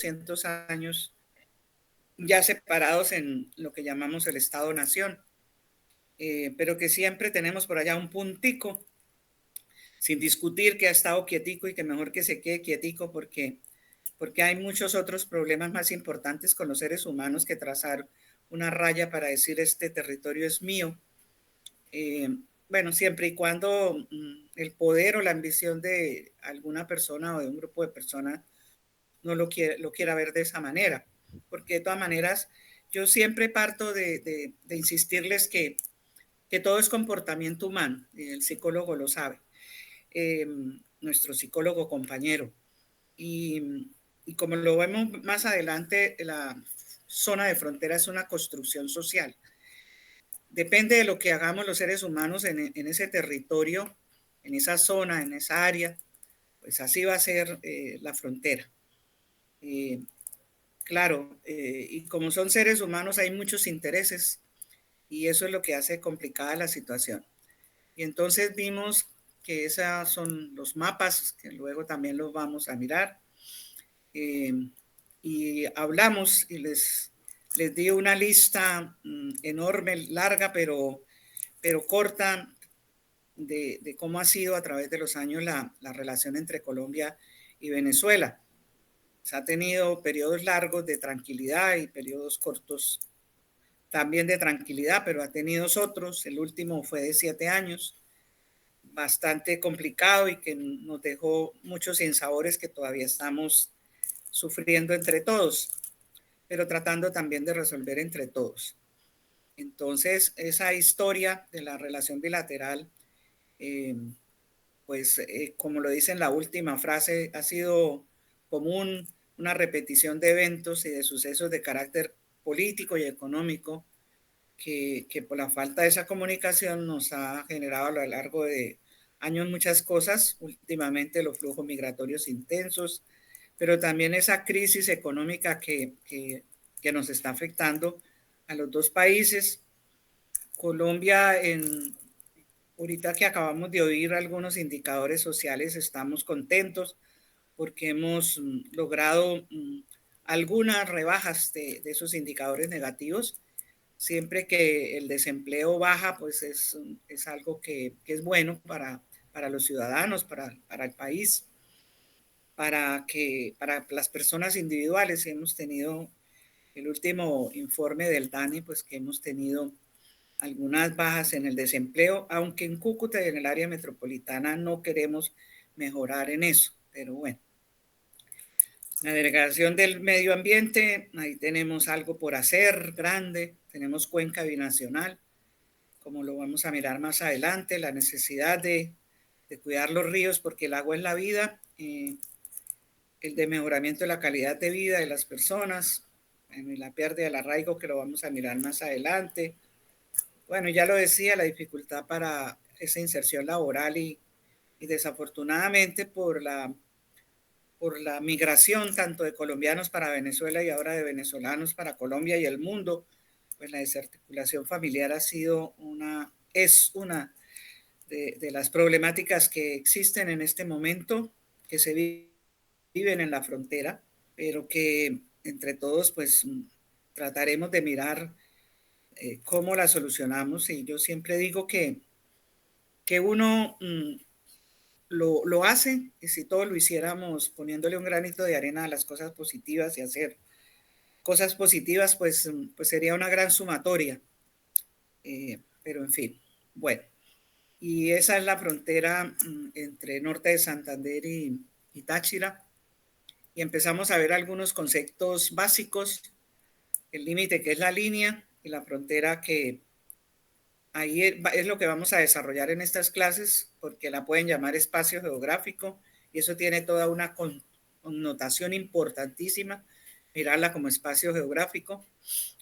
200 años ya separados en lo que llamamos el Estado-Nación, pero que siempre tenemos por allá un puntico, sin discutir, que ha estado quietico y que mejor que se quede quietico porque hay muchos otros problemas más importantes con los seres humanos que trazar una raya para decir este territorio es mío. Bueno, siempre y cuando el poder o la ambición de alguna persona o de un grupo de personas no lo quiera ver de esa manera, porque de todas maneras yo siempre parto de insistirles que todo es comportamiento humano, y el psicólogo lo sabe, eh, nuestro psicólogo compañero. Y como lo vemos más adelante, la zona de frontera es una construcción social. Depende de lo que hagamos los seres humanos en ese territorio, en esa zona, en esa área, pues así va a ser la frontera. Eh, claro, y como son seres humanos hay muchos intereses y eso es lo que hace complicada la situación. Y entonces vimos que esos son los mapas, que luego también los vamos a mirar. Eh, y hablamos y les di una lista enorme, larga, pero corta, de cómo ha sido a través de los años la relación entre Colombia y Venezuela. Se ha tenido periodos largos de tranquilidad y periodos cortos también de tranquilidad, pero ha tenido otros. El último fue de 7 años, bastante complicado y que nos dejó muchos sinsabores que todavía estamos sufriendo entre todos, pero tratando también de resolver entre todos. Entonces, esa historia de la relación bilateral, eh, pues como lo dice en la última frase, ha sido común una repetición de eventos y de sucesos de carácter político y económico que por la falta de esa comunicación nos ha generado a lo largo de años muchas cosas, últimamente los flujos migratorios intensos, pero también esa crisis económica que nos está afectando a los dos países. Colombia, ahorita que acabamos de oír algunos indicadores sociales, estamos contentos porque hemos logrado algunas rebajas de esos indicadores negativos. Siempre que el desempleo baja, pues es algo que es bueno para los ciudadanos, para el país, para las personas individuales. Hemos tenido el último informe del DANE, pues que hemos tenido algunas bajas en el desempleo, aunque en Cúcuta y en el área metropolitana no queremos mejorar en eso, pero bueno. La delegación del medio ambiente, ahí tenemos algo por hacer grande, tenemos cuenca binacional, como lo vamos a mirar más adelante, la necesidad de cuidar los ríos porque el agua es la vida, el de mejoramiento de la calidad de vida de las personas, bueno, y la pérdida del arraigo que lo vamos a mirar más adelante. Bueno, ya lo decía, la dificultad para esa inserción laboral y desafortunadamente por la migración tanto de colombianos para Venezuela y ahora de venezolanos para Colombia y el mundo, pues la desarticulación familiar es una de las problemáticas que existen en este momento, que se viven en la frontera, pero que entre todos pues trataremos de mirar cómo la solucionamos. Y yo siempre digo que uno lo hace y si todos lo hiciéramos poniéndole un granito de arena a las cosas positivas y hacer cosas positivas, pues sería una gran sumatoria. Pero en fin, bueno. Y esa es la frontera entre norte de Santander y Táchira. Y empezamos a ver algunos conceptos básicos, el límite que es la línea y la frontera que ahí es lo que vamos a desarrollar en estas clases, porque la pueden llamar espacio geográfico y eso tiene toda una connotación importantísima, mirarla como espacio geográfico.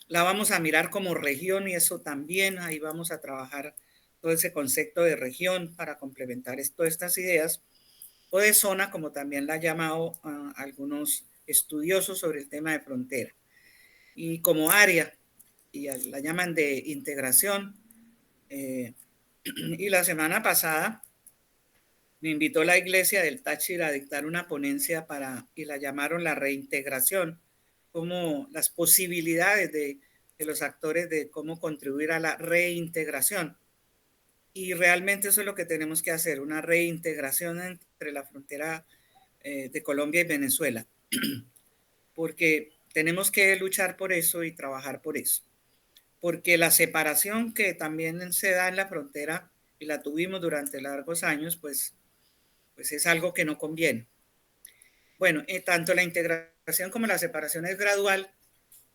La vamos a mirar como región y eso también, ahí vamos a trabajar todo ese concepto de región para complementar todas estas ideas, o de zona, como también la han llamado algunos estudiosos sobre el tema de frontera, y como área, y la llaman de integración. Y la semana pasada me invitó la iglesia del Táchira a dictar una ponencia y la llamaron la reintegración, como las posibilidades de los actores de cómo contribuir a la reintegración. Y realmente eso es lo que tenemos que hacer, una reintegración entre la frontera de Colombia y Venezuela, porque tenemos que luchar por eso y trabajar por eso, porque la separación que también se da en la frontera y la tuvimos durante largos años, pues es algo que no conviene. Bueno, tanto la integración como la separación es gradual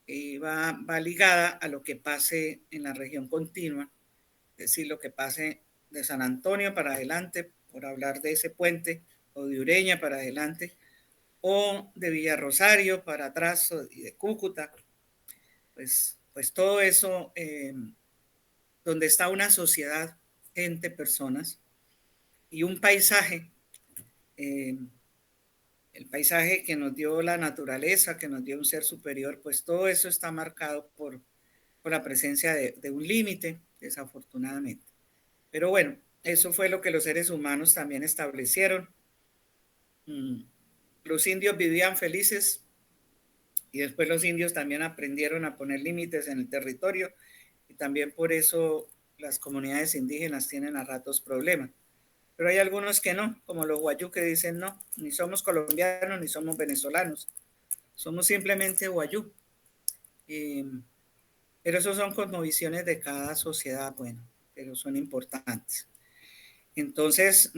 y va ligada a lo que pase en la región continua, es decir, lo que pase de San Antonio para adelante, por hablar de ese puente, o de Ureña para adelante, o de Villarrosario para atrás, y de Cúcuta, pues todo eso, donde está una sociedad, gente, personas, y un paisaje, eh, el paisaje que nos dio la naturaleza, que nos dio un ser superior, pues todo eso está marcado por la presencia de un límite, desafortunadamente. Pero bueno, eso fue lo que los seres humanos también establecieron. Los indios vivían felices y después los indios también aprendieron a poner límites en el territorio y también por eso las comunidades indígenas tienen a ratos problemas. Pero hay algunos que no, como los guayú, que dicen no, ni somos colombianos ni somos venezolanos, somos simplemente guayú. Pero esos son cosmovisiones de cada sociedad, bueno, pero son importantes. Entonces,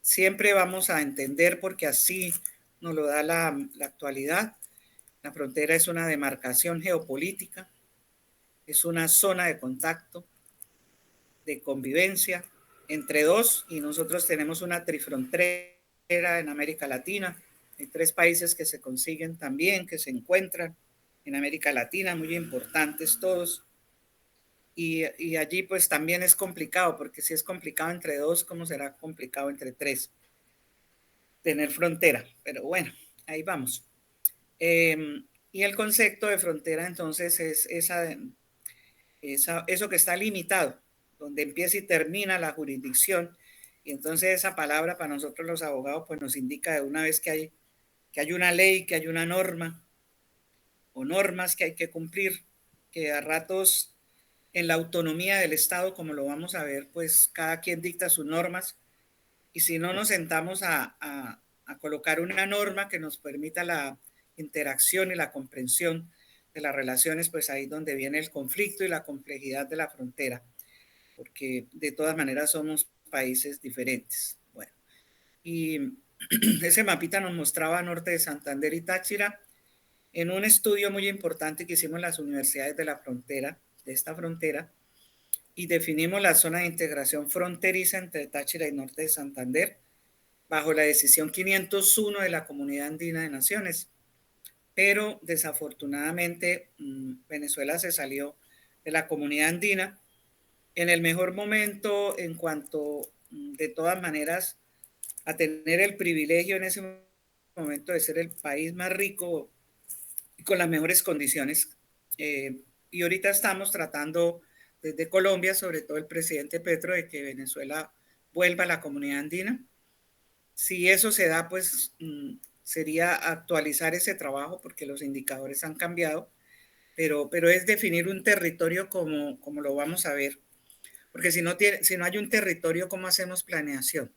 siempre vamos a entender, porque así nos lo da la actualidad. La frontera es una demarcación geopolítica, es una zona de contacto, de convivencia entre dos, y nosotros tenemos una trifrontera en América Latina. Hay 3 países que se consiguen también, que se encuentran en América Latina, muy importantes todos. Y allí pues también es complicado, porque si es complicado entre 2, ¿cómo será complicado entre 3? Tener frontera, pero bueno, ahí vamos. Y el concepto de frontera entonces es eso que está limitado, donde empieza y termina la jurisdicción. Y entonces esa palabra para nosotros los abogados pues nos indica de una vez que hay una ley, que hay una norma o normas que hay que cumplir, que a ratos en la autonomía del Estado, como lo vamos a ver, pues cada quien dicta sus normas, y si no nos sentamos a colocar una norma que nos permita la interacción y la comprensión de las relaciones, pues ahí es donde viene el conflicto y la complejidad de la frontera, porque de todas maneras somos países diferentes. Bueno, y ese mapita nos mostraba norte de Santander y Táchira en un estudio muy importante que hicimos en las universidades de la frontera, de esta frontera, y definimos la zona de integración fronteriza entre Táchira y norte de Santander bajo la decisión 501 de la Comunidad Andina de Naciones. Pero desafortunadamente Venezuela se salió de la Comunidad Andina en el mejor momento en cuanto, de todas maneras, a tener el privilegio en ese momento de ser el país más rico y con las mejores condiciones. Y ahorita estamos tratando desde Colombia, sobre todo el presidente Petro, de que Venezuela vuelva a la Comunidad Andina. Si eso se da, pues sería actualizar ese trabajo, porque los indicadores han cambiado, pero es definir un territorio como lo vamos a ver, porque si no hay un territorio, ¿cómo hacemos planeación?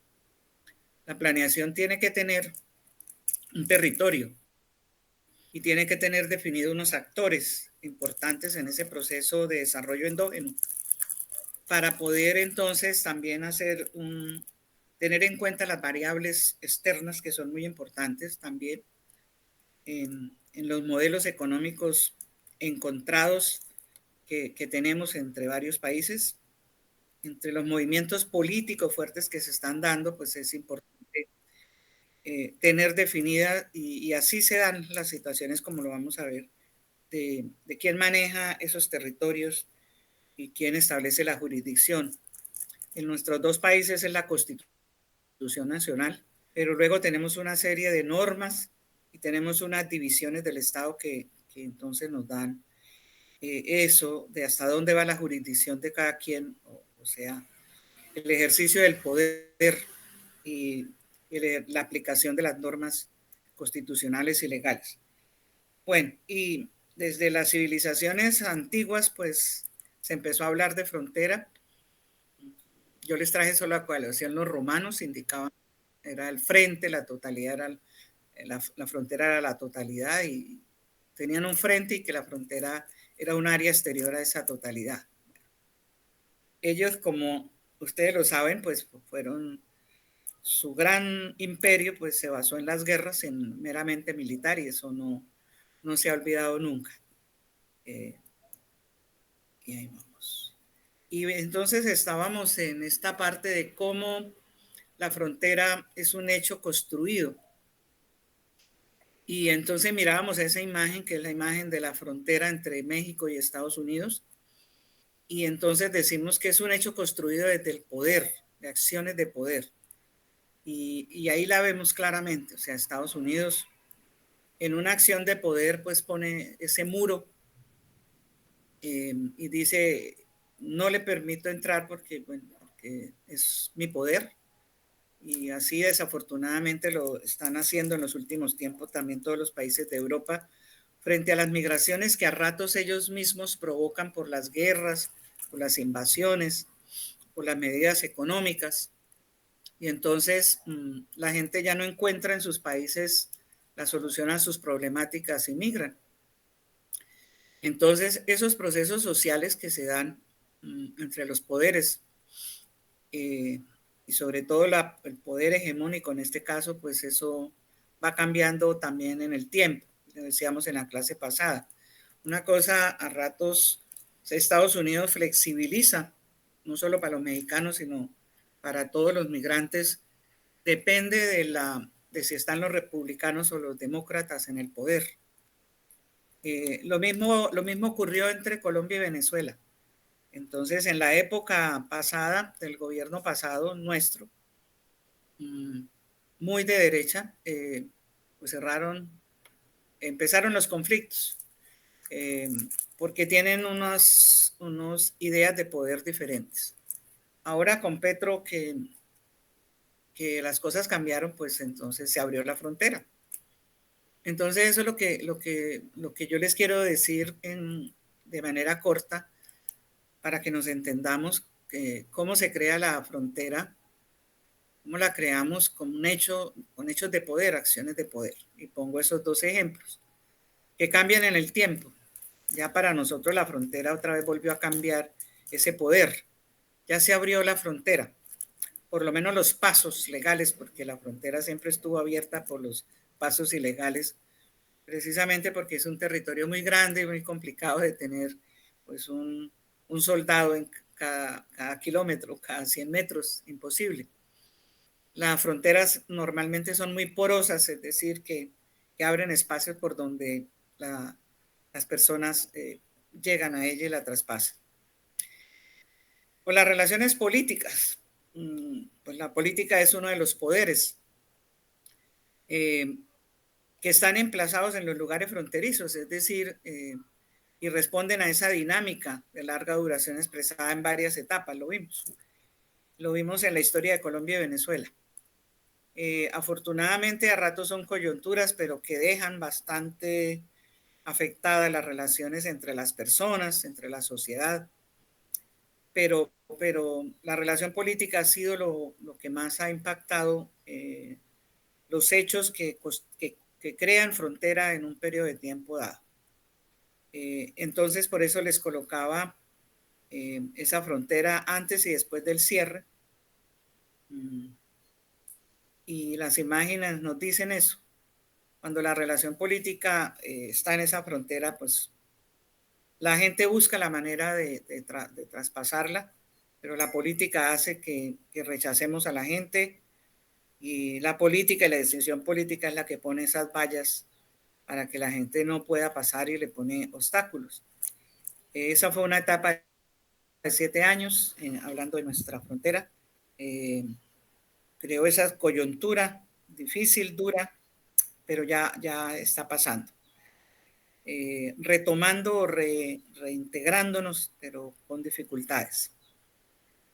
La planeación tiene que tener un territorio y tiene que tener definidos unos actores importantes en ese proceso de desarrollo endógeno, para poder entonces también tener en cuenta las variables externas, que son muy importantes también en los modelos económicos encontrados que tenemos entre varios países. Entre los movimientos políticos fuertes que se están dando, pues es importante tener definida, y así se dan las situaciones, como lo vamos a ver, de quién maneja esos territorios y quién establece la jurisdicción. En nuestros 2 países es la Constitución Nacional, pero luego tenemos una serie de normas y tenemos unas divisiones del Estado que entonces nos dan eso de hasta dónde va la jurisdicción de cada quien, o sea, el ejercicio del poder y la aplicación de las normas constitucionales y legales. Bueno, y desde las civilizaciones antiguas, pues se empezó a hablar de frontera. Yo les traje solo a cuál hacían los romanos, indicaban, era el frente, la totalidad, era la frontera era la totalidad y tenían un frente y que la frontera era un área exterior a esa totalidad. Ellos, como ustedes lo saben, pues fueron, su gran imperio pues se basó en las guerras, en meramente militar, y eso no se ha olvidado nunca. Y ahí vamos. Y entonces estábamos en esta parte de cómo la frontera es un hecho construido. Y entonces mirábamos esa imagen, que es la imagen de la frontera entre México y Estados Unidos. Y entonces decimos que es un hecho construido desde el poder, de acciones de poder. Y ahí la vemos claramente. O sea, Estados Unidos en una acción de poder pues pone ese muro y dice, no le permito entrar porque, bueno, porque es mi poder. Y así desafortunadamente lo están haciendo en los últimos tiempos también todos los países de Europa frente a las migraciones que a ratos ellos mismos provocan por las guerras, por las invasiones, por las medidas económicas. Y entonces la gente ya no encuentra en sus países la solución a sus problemáticas y migran. Entonces esos procesos sociales que se dan entre los poderes y sobre todo el poder hegemónico en este caso, pues eso va cambiando también en el tiempo, lo decíamos en la clase pasada. Una cosa a ratos, Estados Unidos flexibiliza, no solo para los mexicanos, sino para todos los migrantes, depende de si están los republicanos o los demócratas en el poder. Lo mismo ocurrió entre Colombia y Venezuela. Entonces, en la época pasada, del gobierno pasado nuestro, muy de derecha, pues empezaron los conflictos, porque tienen unas ideas de poder diferentes. Ahora con Petro que las cosas cambiaron, pues entonces se abrió la frontera. Entonces eso es lo que yo les quiero decir de manera corta para que nos entendamos cómo se crea la frontera, cómo la creamos con hechos de poder, acciones de poder. Y pongo esos dos ejemplos que cambian en el tiempo. Ya para nosotros la frontera otra vez volvió a cambiar ese poder. Ya se abrió la frontera, por lo menos los pasos legales, porque la frontera siempre estuvo abierta por los pasos ilegales, precisamente porque es un territorio muy grande y muy complicado de tener pues un soldado en cada kilómetro, cada 100 metros, imposible. Las fronteras normalmente son muy porosas, es decir, que abren espacios por donde las personas llegan a ella y la traspasan. Por las relaciones políticas, pues la política es uno de los poderes que están emplazados en los lugares fronterizos, es decir, y responden a esa dinámica de larga duración expresada en varias etapas, lo vimos en la historia de Colombia y Venezuela. Afortunadamente a ratos son coyunturas, pero que dejan bastante afectadas las relaciones entre las personas, entre la sociedad, pero la relación política ha sido lo que más ha impactado los hechos que crean frontera en un periodo de tiempo dado. Entonces, por eso les colocaba esa frontera antes y después del cierre. Y las imágenes nos dicen eso. Cuando la relación política está en esa frontera, pues la gente busca la manera de traspasarla, pero la política hace que rechacemos a la gente y la política y la decisión política es la que pone esas vallas para que la gente no pueda pasar y le pone obstáculos. Esa fue una etapa de 7 años, hablando de nuestra frontera. Creo esa coyuntura difícil, dura, pero ya está pasando. Retomando, reintegrándonos, pero con dificultades.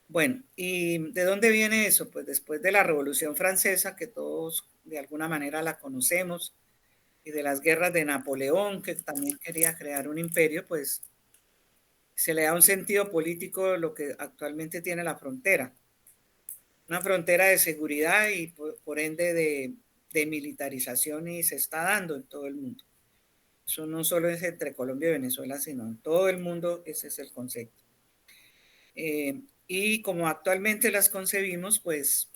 Bueno, ¿y de dónde viene eso? Pues después de la Revolución Francesa, que todos de alguna manera la conocemos, y de las guerras de Napoleón, que también quería crear un imperio, pues se le da un sentido político a lo que actualmente tiene la frontera. Una frontera de seguridad y por ende de militarización, y se está dando en todo el mundo. Eso no solo es entre Colombia y Venezuela, sino en todo el mundo, ese es el concepto. Y como actualmente las concebimos, pues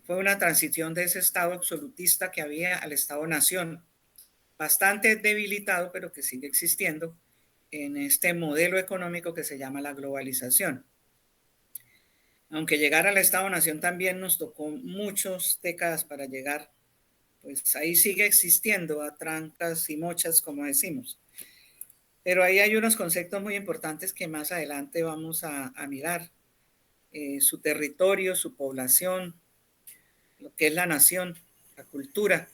fue una transición de ese estado absolutista que había al estado-nación, bastante debilitado, pero que sigue existiendo en este modelo económico que se llama la globalización. Aunque llegar al estado-nación también nos tocó muchas décadas para llegar, pues ahí sigue existiendo a trancas y mochas, como decimos. Pero ahí hay unos conceptos muy importantes que más adelante vamos a mirar. Su territorio, su población, lo que es la nación, la cultura,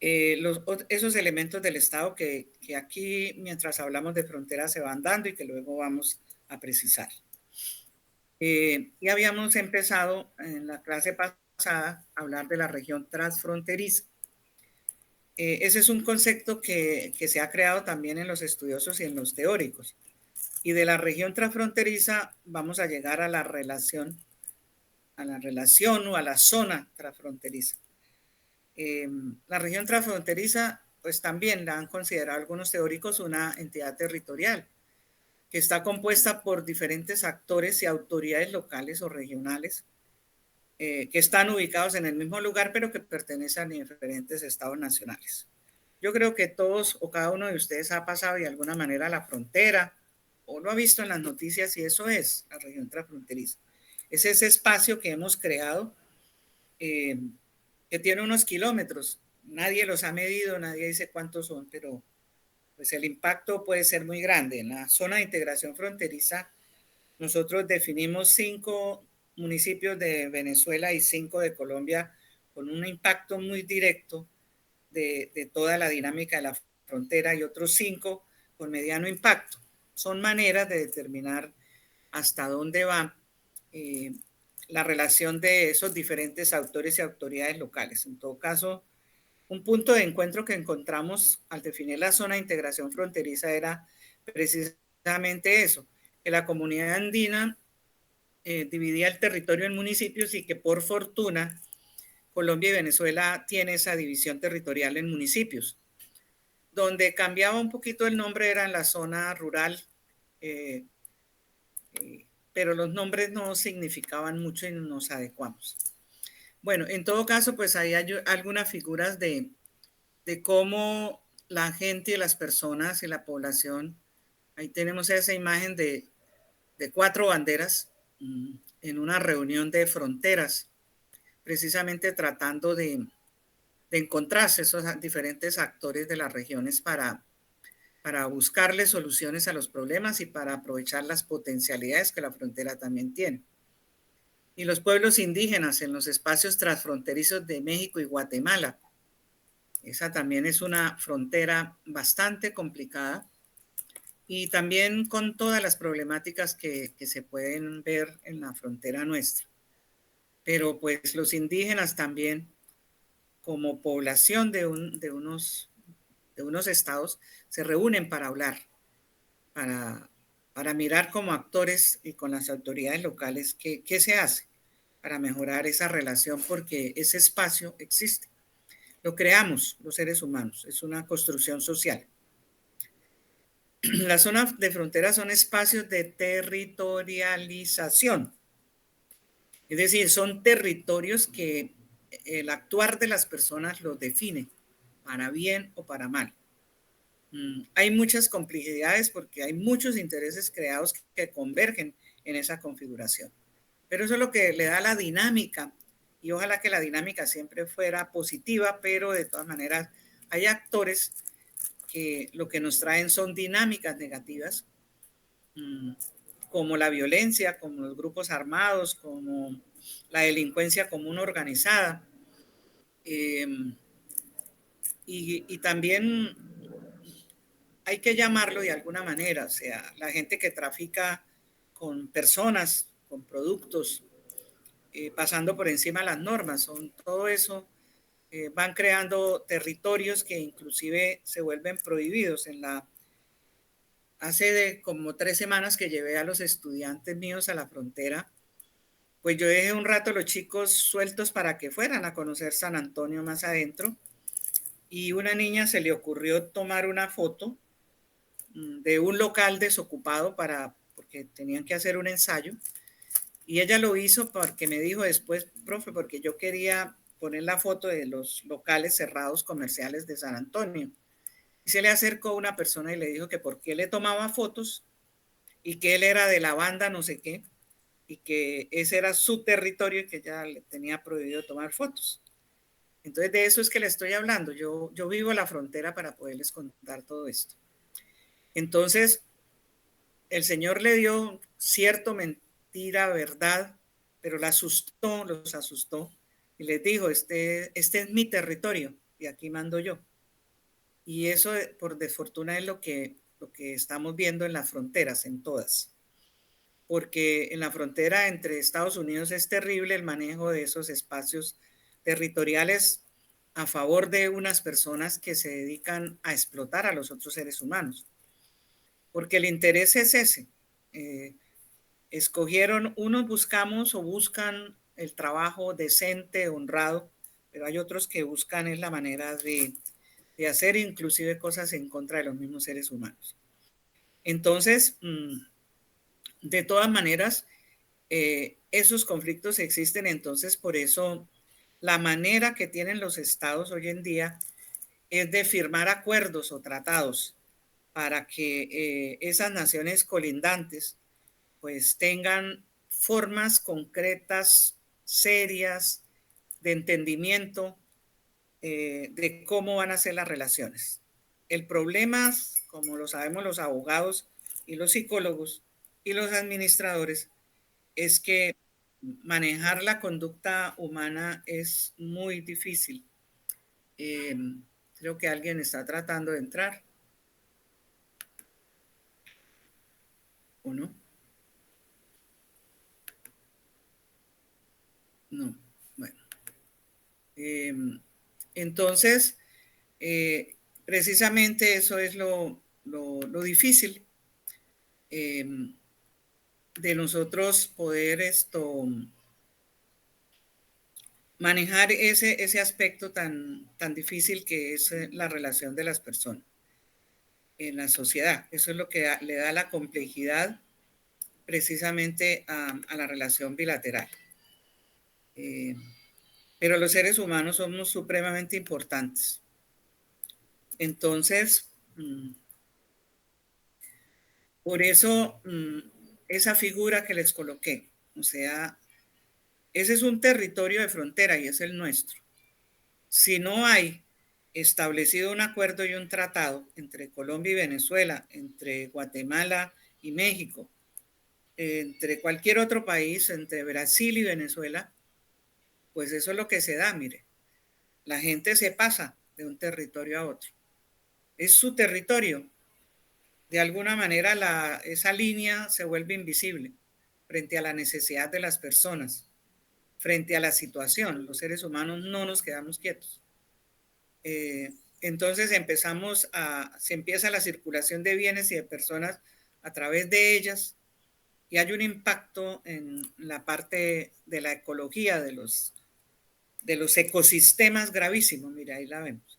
esos elementos del Estado que aquí, mientras hablamos de fronteras, se van dando y que luego vamos a precisar. Y habíamos empezado en la clase pasada a hablar de la región transfronteriza. Ese es un concepto que se ha creado también en los estudiosos y en los teóricos. Y de la región transfronteriza vamos a llegar a la relación o a la zona transfronteriza. La región transfronteriza, pues también la han considerado algunos teóricos una entidad territorial que está compuesta por diferentes actores y autoridades locales o regionales que están ubicados en el mismo lugar, pero que pertenecen a diferentes estados nacionales. Yo creo que todos o cada uno de ustedes ha pasado de alguna manera a la frontera o lo ha visto en las noticias, y eso es la región transfronteriza. Es ese espacio que hemos creado, eh, que tiene unos kilómetros. Nadie los ha medido, nadie dice cuántos son, pero pues el impacto puede ser muy grande. En la zona de integración fronteriza, nosotros definimos 5 municipios de Venezuela y 5 de Colombia con un impacto muy directo de toda la dinámica de la frontera, y otros 5 con mediano impacto. Son maneras de determinar hasta dónde va eh, la relación de esos diferentes autores y autoridades locales. En todo caso, un punto de encuentro que encontramos al definir la zona de integración fronteriza era precisamente eso, que la comunidad andina dividía el territorio en municipios, y que por fortuna Colombia y Venezuela tiene esa división territorial en municipios. Donde cambiaba un poquito el nombre era en la zona rural, eh, pero los nombres no significaban mucho y nos adecuamos. Bueno, en todo caso, pues ahí hay algunas figuras de cómo la gente y las personas y la población, ahí tenemos esa imagen de 4 banderas en una reunión de fronteras, precisamente tratando de encontrarse esos diferentes actores de las regiones para buscarle soluciones a los problemas y para aprovechar las potencialidades que la frontera también tiene. Y los pueblos indígenas en los espacios transfronterizos de México y Guatemala. Esa también es una frontera bastante complicada, y también con todas las problemáticas que se pueden ver en la frontera nuestra. Pero pues los indígenas también, como población de unos estados, se reúnen para hablar, para, para mirar como actores y con las autoridades locales qué se hace para mejorar esa relación, porque ese espacio existe. Lo creamos los seres humanos, es una construcción social. Las zonas de frontera son espacios de territorialización, es decir, son territorios que el actuar de las personas los define, para bien o para mal. Hay muchas complejidades porque hay muchos intereses creados que convergen en esa configuración. Pero eso es lo que le da la dinámica, y ojalá que la dinámica siempre fuera positiva, pero de todas maneras hay actores que lo que nos traen son dinámicas negativas, como la violencia, como los grupos armados, como la delincuencia común organizada. Eh, y también hay que llamarlo de alguna manera, o sea, la gente que trafica con personas, con productos, pasando por encima de las normas. Todo eso van creando territorios que inclusive se vuelven prohibidos. Hace como 3 semanas que llevé a los estudiantes míos a la frontera, pues yo dejé un rato a los chicos sueltos para que fueran a conocer San Antonio más adentro, y una niña se le ocurrió tomar una foto de un local desocupado porque tenían que hacer un ensayo, y ella lo hizo porque me dijo después, profe, porque yo quería poner la foto de los locales cerrados comerciales de San Antonio. Y se le acercó una persona y le dijo que por qué le tomaba fotos y que él era de la banda no sé qué, y que ese era su territorio y que ya le tenía prohibido tomar fotos. Entonces de eso es que le estoy hablando. Yo vivo a la frontera para poderles contar todo esto. Entonces el Señor le dio cierto mentira, verdad, pero los asustó y les dijo, este es mi territorio y aquí mando yo. Y eso, por desfortuna, es lo que estamos viendo en las fronteras, en todas. Porque en la frontera entre Estados Unidos es terrible el manejo de esos espacios territoriales a favor de unas personas que se dedican a explotar a los otros seres humanos. Porque el interés es ese. Unos buscamos o buscan el trabajo decente, honrado, pero hay otros que buscan es la manera de hacer inclusive cosas en contra de los mismos seres humanos. Entonces, de todas maneras, esos conflictos existen. Entonces, por eso la manera que tienen los estados hoy en día es de firmar acuerdos o tratados para que esas naciones colindantes pues tengan formas concretas, serias, de entendimiento de cómo van a ser las relaciones. El problema, como lo sabemos los abogados y los psicólogos y los administradores, es que manejar la conducta humana es muy difícil. Eh, Creo que alguien está tratando de entrar, ¿o no? No. Bueno. Eh, entonces, precisamente eso es lo difícil eh, de nosotros poder manejar ese aspecto tan difícil que es la relación de las personas en la sociedad. Eso es lo que le da la complejidad precisamente a la relación bilateral. Eh, pero los seres humanos somos supremamente importantes. Entonces, por eso, esa figura que les coloqué, o sea, ese es un territorio de frontera y es el nuestro. Si no hay establecido un acuerdo y un tratado entre Colombia y Venezuela, entre Guatemala y México, entre cualquier otro país, entre Brasil y Venezuela, pues eso es lo que se da, mire. La gente se pasa de un territorio a otro. Es su territorio. De alguna manera esa línea se vuelve invisible frente a la necesidad de las personas, frente a la situación. Los seres humanos no nos quedamos quietos. Entonces se empieza la circulación de bienes y de personas a través de ellas, y hay un impacto en la parte de la ecología, de los ecosistemas gravísimos. Mira, ahí la vemos.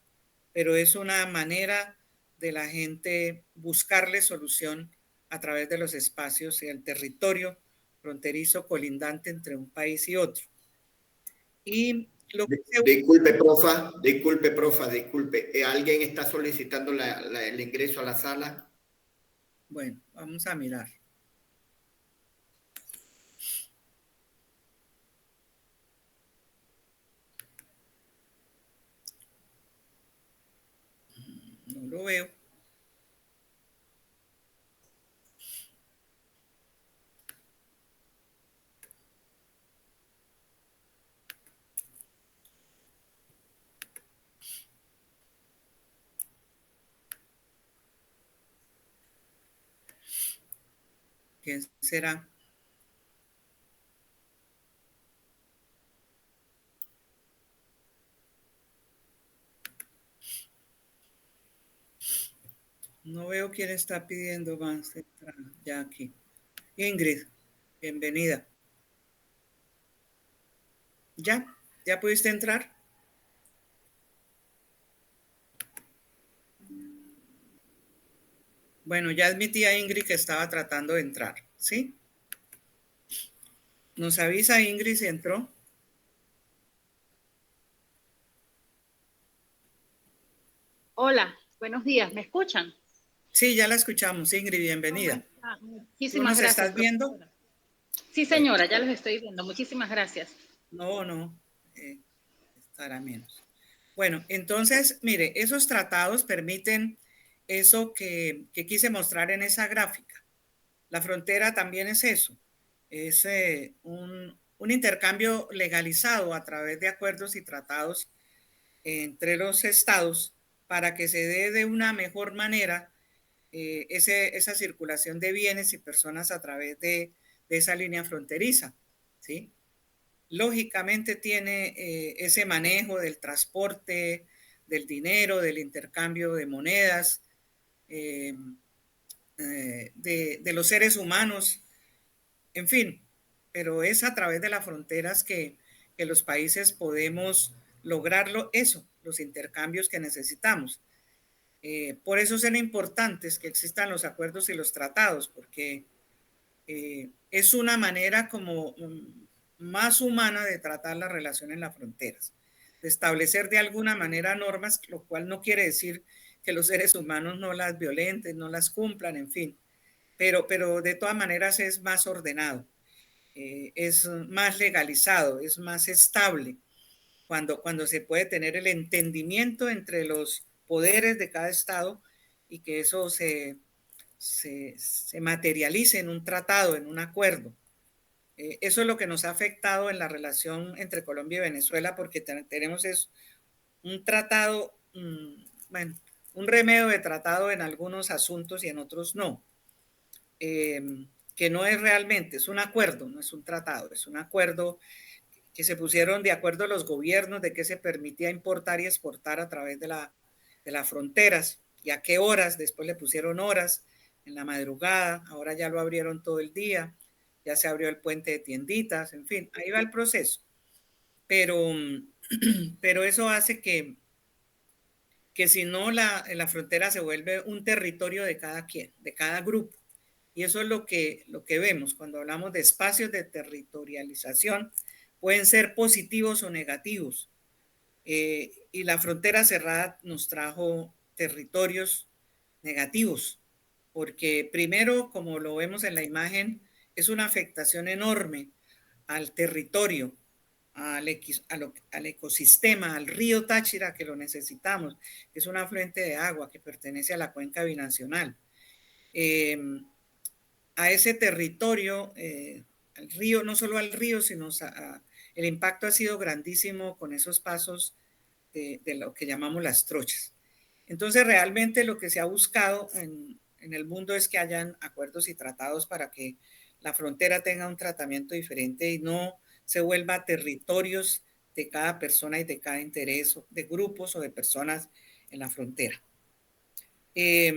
Pero es una manera de la gente buscarle solución a través de los espacios y el territorio fronterizo colindante entre un país y otro. Y lo que Disculpe, profa, disculpe. ¿Alguien está solicitando el ingreso a la sala? Bueno, vamos a mirar. No lo veo. ¿Quién será? No veo quién está pidiendo más entrada. Ya aquí. Ingrid, bienvenida. ¿Ya? ¿Ya pudiste entrar? Bueno, ya admití a Ingrid que estaba tratando de entrar, ¿sí? ¿Nos avisa Ingrid si entró? Hola, buenos días, ¿me escuchan? Sí, ya la escuchamos, Ingrid, ¿Cómo bienvenida. está? ¿Tú Muchísimas nos gracias, estás viendo? profesora. Sí, señora, ya los estoy viendo. Muchísimas gracias. No, estará menos. Bueno, entonces, mire, esos tratados permiten eso que quise mostrar en esa gráfica. La frontera también es eso, es un intercambio legalizado a través de acuerdos y tratados entre los estados para que se dé de una mejor manera esa circulación de bienes y personas a través de esa línea fronteriza, ¿sí? Lógicamente tiene ese manejo del transporte, del dinero, del intercambio de monedas, eh, de los seres humanos, en fin, pero es a través de las fronteras que los países podemos lograrlo, eso, los intercambios que necesitamos. Por eso son importantes que existan los acuerdos y los tratados, porque es una manera como más humana de tratar la relación en las fronteras, de establecer de alguna manera normas, lo cual no quiere decir que los seres humanos no las violenten, no las cumplan, en fin, pero de todas maneras es más ordenado, es más legalizado, es más estable cuando se puede tener el entendimiento entre los poderes de cada estado y que eso se materialice en un tratado, en un acuerdo. Eso es lo que nos ha afectado en la relación entre Colombia y Venezuela, porque tenemos es un tratado, bueno, un remedio de tratado en algunos asuntos y en otros no. Que no es realmente, es un acuerdo, no es un tratado, es un acuerdo que se pusieron de acuerdo los gobiernos de que se permitía importar y exportar a través de las fronteras y a qué horas, después le pusieron horas en la madrugada, ahora ya lo abrieron todo el día, ya se abrió el puente de tienditas, en fin, ahí va el proceso. Pero, pero eso hace que si no la frontera se vuelve un territorio de cada quien, de cada grupo. Y eso es lo que vemos cuando hablamos de espacios de territorialización, pueden ser positivos o negativos. Y la frontera cerrada nos trajo territorios negativos, porque primero, como lo vemos en la imagen, es una afectación enorme al territorio, al ecosistema, al río Táchira, que lo necesitamos, que es un afluente de agua que pertenece a la cuenca binacional. Eh, a ese territorio, al río, no solo al río, sino el impacto ha sido grandísimo con esos pasos de lo que llamamos las trochas. Entonces, realmente lo que se ha buscado en el mundo es que hayan acuerdos y tratados para que la frontera tenga un tratamiento diferente y no se vuelva territorios de cada persona y de cada interés, de grupos o de personas en la frontera. Y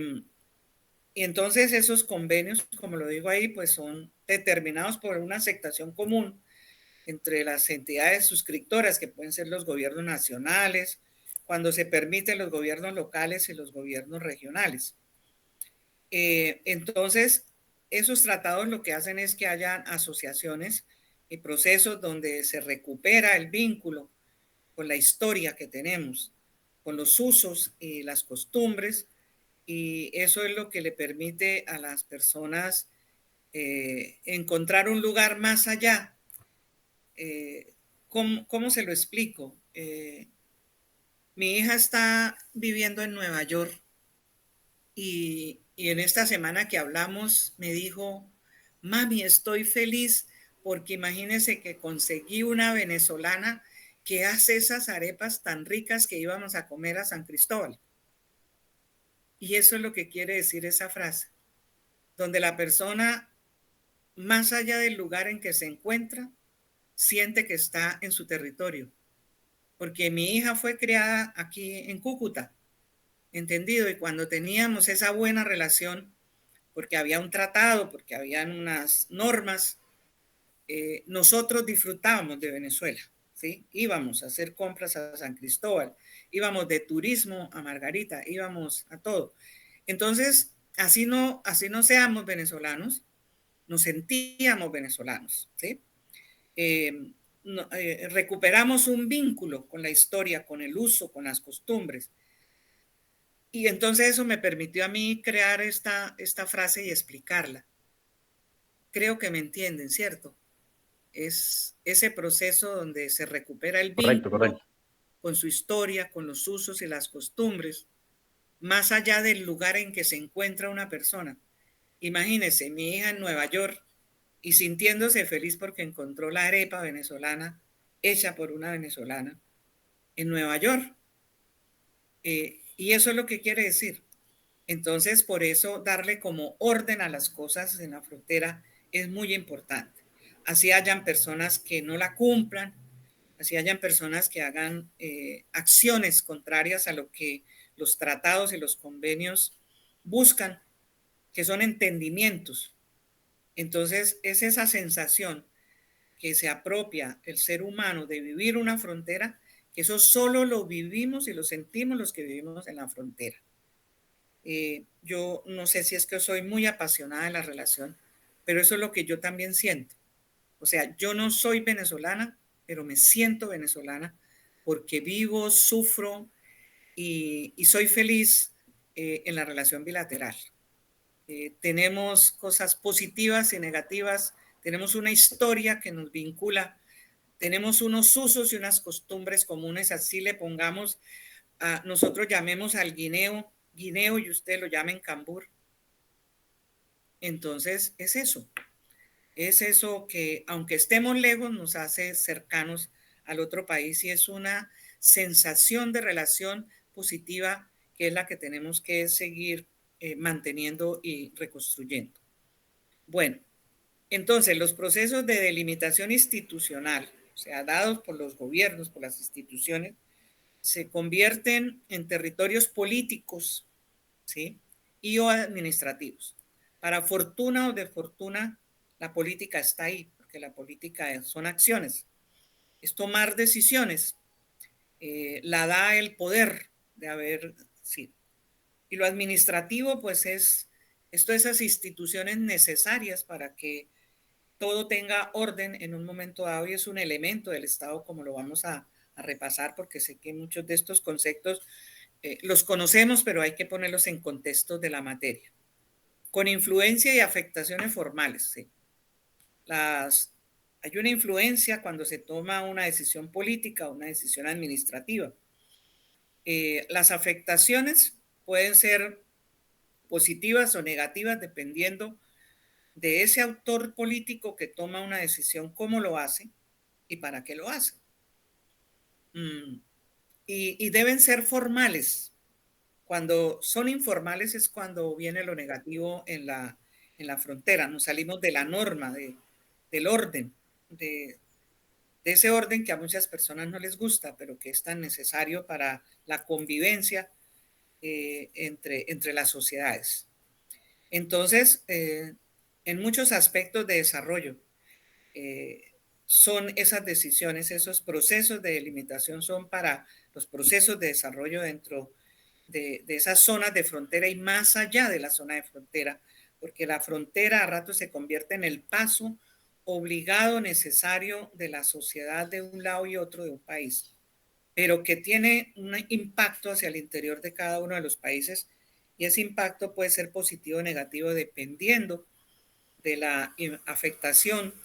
entonces esos convenios, como lo digo ahí, pues son determinados por una aceptación común entre las entidades suscriptoras, que pueden ser los gobiernos nacionales, cuando se permiten los gobiernos locales y los gobiernos regionales. Entonces, esos tratados lo que hacen es que hayan asociaciones y procesos donde se recupera el vínculo con la historia que tenemos, con los usos y las costumbres, y eso es lo que le permite a las personas encontrar un lugar más allá. ¿Cómo se lo explico? Mi hija está viviendo en Nueva York y en esta semana que hablamos me dijo, mami, estoy feliz porque imagínese que conseguí una venezolana que hace esas arepas tan ricas que íbamos a comer a San Cristóbal. Y eso es lo que quiere decir esa frase, donde la persona, más allá del lugar en que se encuentra, siente que está en su territorio. Porque mi hija fue criada aquí en Cúcuta entendido. Y cuando teníamos esa buena relación, porque había un tratado, porque habían unas normas, nosotros disfrutábamos de Venezuela, ¿sí? Íbamos a hacer compras a San Cristóbal, íbamos de turismo a Margarita, íbamos a todo. Entonces, así no seamos venezolanos, nos sentíamos venezolanos, ¿sí? Recuperamos un vínculo con la historia, con el uso, con las costumbres. Y entonces eso me permitió a mí crear esta frase y explicarla. Creo que me entienden, ¿cierto? Es ese proceso donde se recupera el Correcto, vínculo correcto. con su historia, con los usos y las costumbres, más allá del lugar en que se encuentra una persona. Imagínese, mi hija en Nueva York y sintiéndose feliz porque encontró la arepa venezolana hecha por una venezolana en Nueva York. Y eso es lo que quiere decir. Entonces, por eso darle como orden a las cosas en la frontera es muy importante. Así hayan personas que no la cumplan, así hayan personas que hagan acciones contrarias a lo que los tratados y los convenios buscan, que son entendimientos. Entonces, es esa sensación que se apropia el ser humano de vivir una frontera, que eso solo lo vivimos y lo sentimos los que vivimos en la frontera. Yo no sé si es que soy muy apasionada de la relación, pero eso es lo que yo también siento. O sea, yo no soy venezolana, pero me siento venezolana porque vivo, sufro y soy feliz en la relación bilateral. Tenemos cosas positivas y negativas, tenemos una historia que nos vincula, tenemos unos usos y unas costumbres comunes, así le pongamos, nosotros llamemos al guineo, guineo y usted lo llamen cambur. Entonces es eso que aunque estemos lejos nos hace cercanos al otro país y es una sensación de relación positiva que es la que tenemos que seguir manteniendo y reconstruyendo. Bueno, entonces los procesos de delimitación institucional, o sea, dados por los gobiernos, por las instituciones, se convierten en territorios políticos, ¿sí? Y o administrativos. Para fortuna o desfortuna, la política está ahí, porque la política son acciones, es tomar decisiones, la da el poder de haber, sí. Y lo administrativo, pues es todas esas instituciones necesarias para que todo tenga orden en un momento dado y es un elemento del Estado como lo vamos a repasar porque sé que muchos de estos conceptos los conocemos, pero hay que ponerlos en contexto de la materia. Con influencia y afectaciones formales. ¿Sí? Hay una influencia cuando se toma una decisión política o una decisión administrativa. Las afectaciones pueden ser positivas o negativas dependiendo de ese autor político que toma una decisión, cómo lo hace y para qué lo hace. Y deben ser formales. Cuando son informales es cuando viene lo negativo en la frontera. Nos salimos de la norma, del orden, de ese orden que a muchas personas no les gusta, pero que es tan necesario para la convivencia entre las sociedades. Entonces, en muchos aspectos de desarrollo, son esas decisiones, esos procesos de delimitación son para los procesos de desarrollo dentro de esas zonas de frontera y más allá de la zona de frontera, porque la frontera a rato se convierte en el paso obligado, necesario de la sociedad de un lado y otro de un país, pero que tiene un impacto hacia el interior de cada uno de los países y ese impacto puede ser positivo o negativo dependiendo de la afectación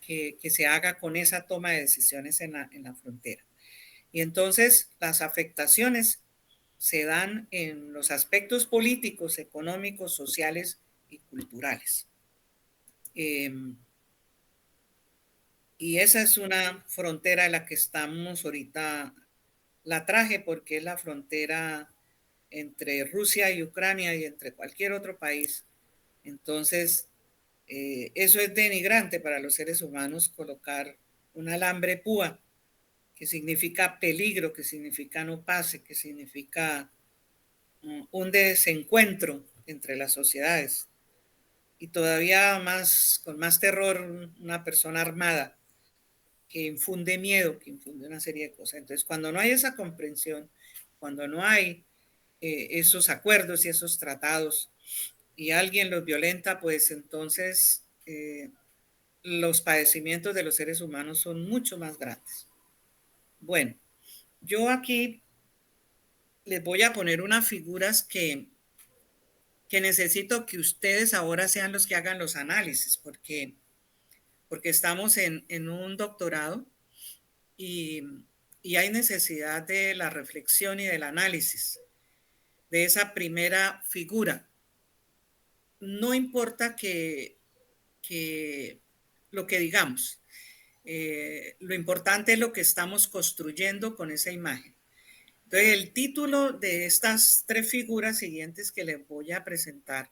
que se haga con esa toma de decisiones en la frontera. Y entonces las afectaciones se dan en los aspectos políticos, económicos, sociales y culturales. Y esa es una frontera en la que estamos ahorita. La traje porque es la frontera entre Rusia y Ucrania y entre cualquier otro país. Entonces, eso es denigrante para los seres humanos colocar un alambre púa, que significa peligro, que significa no pase, que significa un desencuentro entre las sociedades. Y todavía más, con más terror, una persona armada que infunde miedo, que infunde una serie de cosas. Entonces, cuando no hay esa comprensión, cuando no hay esos acuerdos y esos tratados, y alguien los violenta, pues entonces los padecimientos de los seres humanos son mucho más grandes. Bueno, yo aquí les voy a poner unas figuras que necesito que ustedes ahora sean los que hagan los análisis, porque estamos en un doctorado y, y hay necesidad de la reflexión y del análisis de esa primera figura. No importa que lo que digamos, lo importante es lo que estamos construyendo con esa imagen. Entonces, el título de estas tres figuras siguientes que les voy a presentar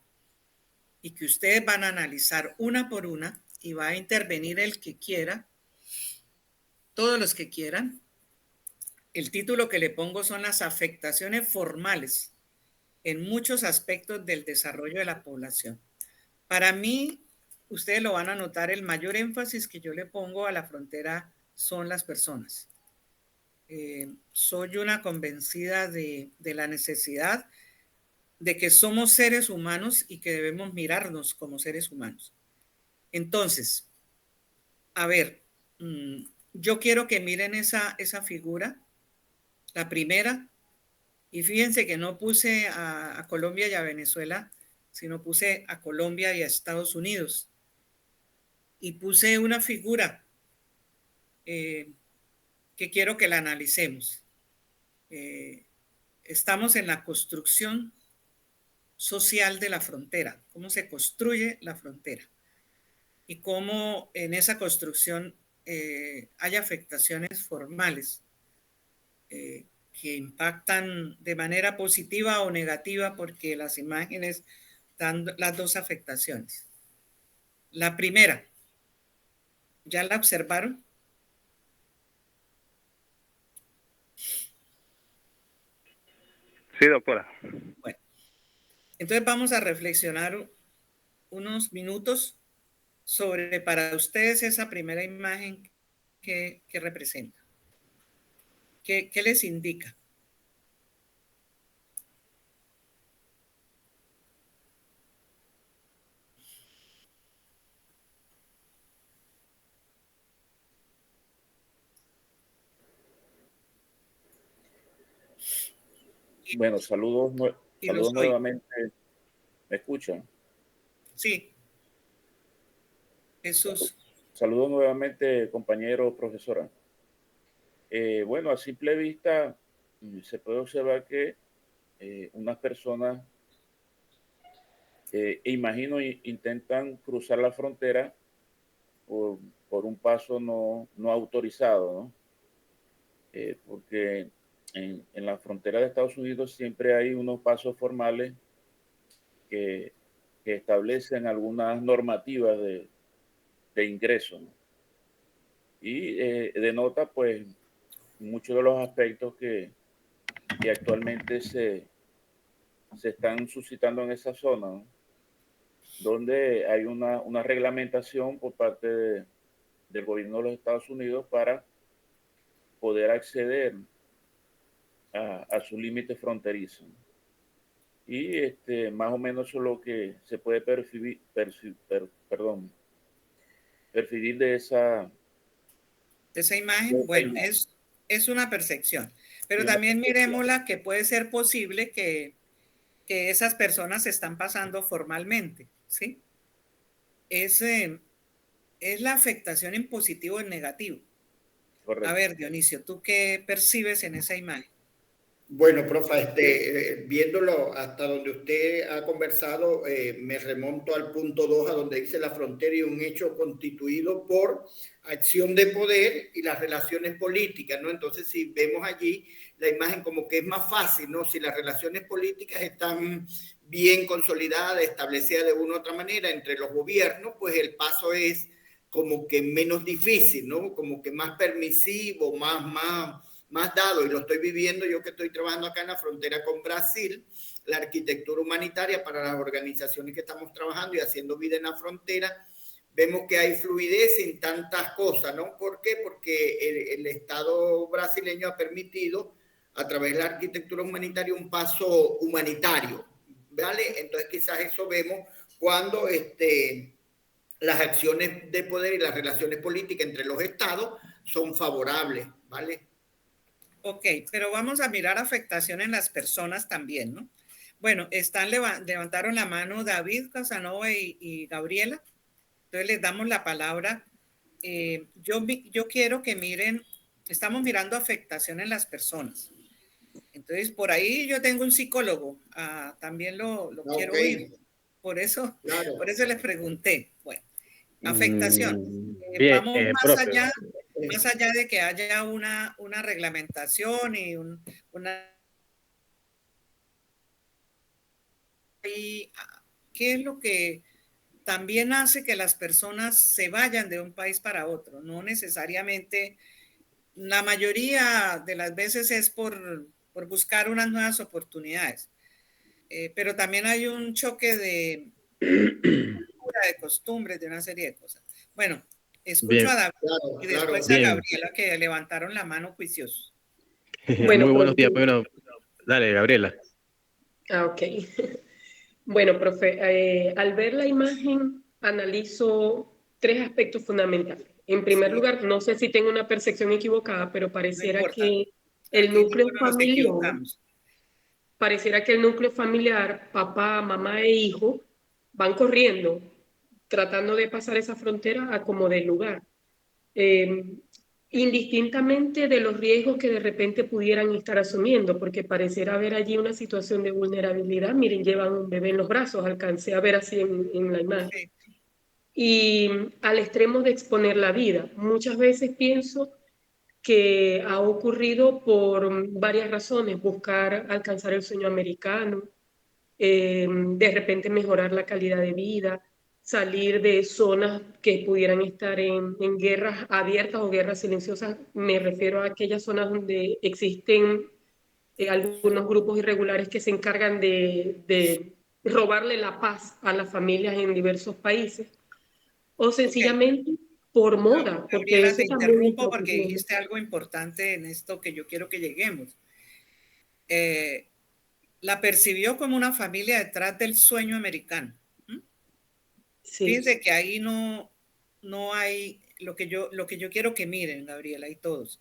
y que ustedes van a analizar una por una y va a intervenir el que quiera, todos los que quieran. El título que le pongo son las afectaciones formales en muchos aspectos del desarrollo de la población. Para mí, ustedes lo van a notar, el mayor énfasis que yo le pongo a la frontera son las personas. Soy una convencida de la necesidad de que somos seres humanos y que debemos mirarnos como seres humanos. Entonces, a ver, yo quiero que miren esa figura, la primera, y fíjense que no puse a Colombia y a Venezuela, sino puse a Colombia y a Estados Unidos. Y puse una figura que quiero que la analicemos. Estamos en la construcción social de la frontera, cómo se construye la frontera y cómo en esa construcción hay afectaciones formales que impactan de manera positiva o negativa porque las imágenes dan las dos afectaciones. La primera, ¿ya la observaron? Sí, doctora. Bueno, entonces vamos a reflexionar unos minutos sobre para ustedes esa primera imagen que representa. ¿Qué les indica? Bueno, Y los saludos oigo. nuevamente. ¿Me escuchan? Sí, Jesús. Saludos nuevamente, compañero, profesora. Bueno, a simple vista se puede observar que unas personas, imagino, intentan cruzar la frontera por, por un paso no autorizado, ¿no? Porque en la frontera de Estados Unidos siempre hay unos pasos formales que, que establecen algunas normativas de ingreso, ¿no? Y denota pues muchos de los aspectos que actualmente se están suscitando en esa zona, ¿no? Donde hay una reglamentación por parte del gobierno de los Estados Unidos para poder acceder a su límite fronterizo. Y más o menos eso es lo que se puede percibir de Esa imagen, bueno, es una percepción, pero también miremosla que puede ser posible que esas personas se están pasando formalmente, ¿sí? Es la afectación en positivo o en negativo. Correcto. A ver, Dionisio, ¿tú qué percibes en esa imagen? Bueno, profa, viéndolo hasta donde usted ha conversado, me remonto al punto 2, a donde dice la frontera y un hecho constituido por acción de poder y las relaciones políticas, ¿no? Entonces, si vemos allí la imagen como que es más fácil, ¿no? Si las relaciones políticas están bien consolidadas, establecidas de una u otra manera entre los gobiernos, pues el paso es como que menos difícil, ¿no? Como que más permisivo, más dado, y lo estoy viviendo yo que estoy trabajando acá en la frontera con Brasil. la arquitectura humanitaria para las organizaciones que estamos trabajando y haciendo vida en la frontera, vemos que hay fluidez en tantas cosas, ¿no? ¿Por qué? Porque el Estado brasileño ha permitido a través de la arquitectura humanitaria un paso humanitario, ¿vale? Entonces quizás eso vemos cuando las acciones de poder y las relaciones políticas entre los estados son favorables, ¿vale? Ok, pero vamos a mirar afectación en las personas también, ¿no? Bueno, levantaron la mano David Casanova y Gabriela. Entonces les damos la palabra. Yo quiero que miren, estamos mirando afectación en las personas. Entonces, por ahí yo tengo un psicólogo, también lo quiero oír. Por eso les pregunté. Bueno, afectación. Bien, Vamos profe. más allá de que haya una reglamentación y una... ¿Qué es lo que también hace que las personas se vayan de un país para otro? No necesariamente, la mayoría de las veces es por buscar unas nuevas oportunidades. Pero también hay un choque de costumbres, de una serie de cosas. Bueno, escucho a David y después a Gabriela, que levantaron la mano juiciosos. Bueno, muy buenos días. Bueno, dale, Gabriela. Ok. Bueno, profe, al ver la imagen analizo 3 aspectos fundamentales. En primer lugar, no sé si tengo una percepción equivocada, pero pareciera que el núcleo familiar, papá, mamá e hijo, van corriendo, tratando de pasar esa frontera a como del lugar. Indistintamente de los riesgos que de repente pudieran estar asumiendo, porque pareciera haber allí una situación de vulnerabilidad. Miren, llevan un bebé en los brazos, alcancé a ver así en la imagen. Sí. Y al extremo de exponer la vida. Muchas veces pienso que ha ocurrido por varias razones: buscar alcanzar el sueño americano, de repente mejorar la calidad de vida, salir de zonas que pudieran estar en guerras abiertas o guerras silenciosas. Me refiero a aquellas zonas donde existen algunos grupos irregulares que se encargan de robarle la paz a las familias en diversos países, o sencillamente por moda. Gabriela, te interrumpo porque dijiste algo importante en esto que yo quiero que lleguemos. La percibió como una familia detrás del sueño americano. Sí. Fíjense que ahí no hay lo que yo quiero que miren, Gabriela, y todos.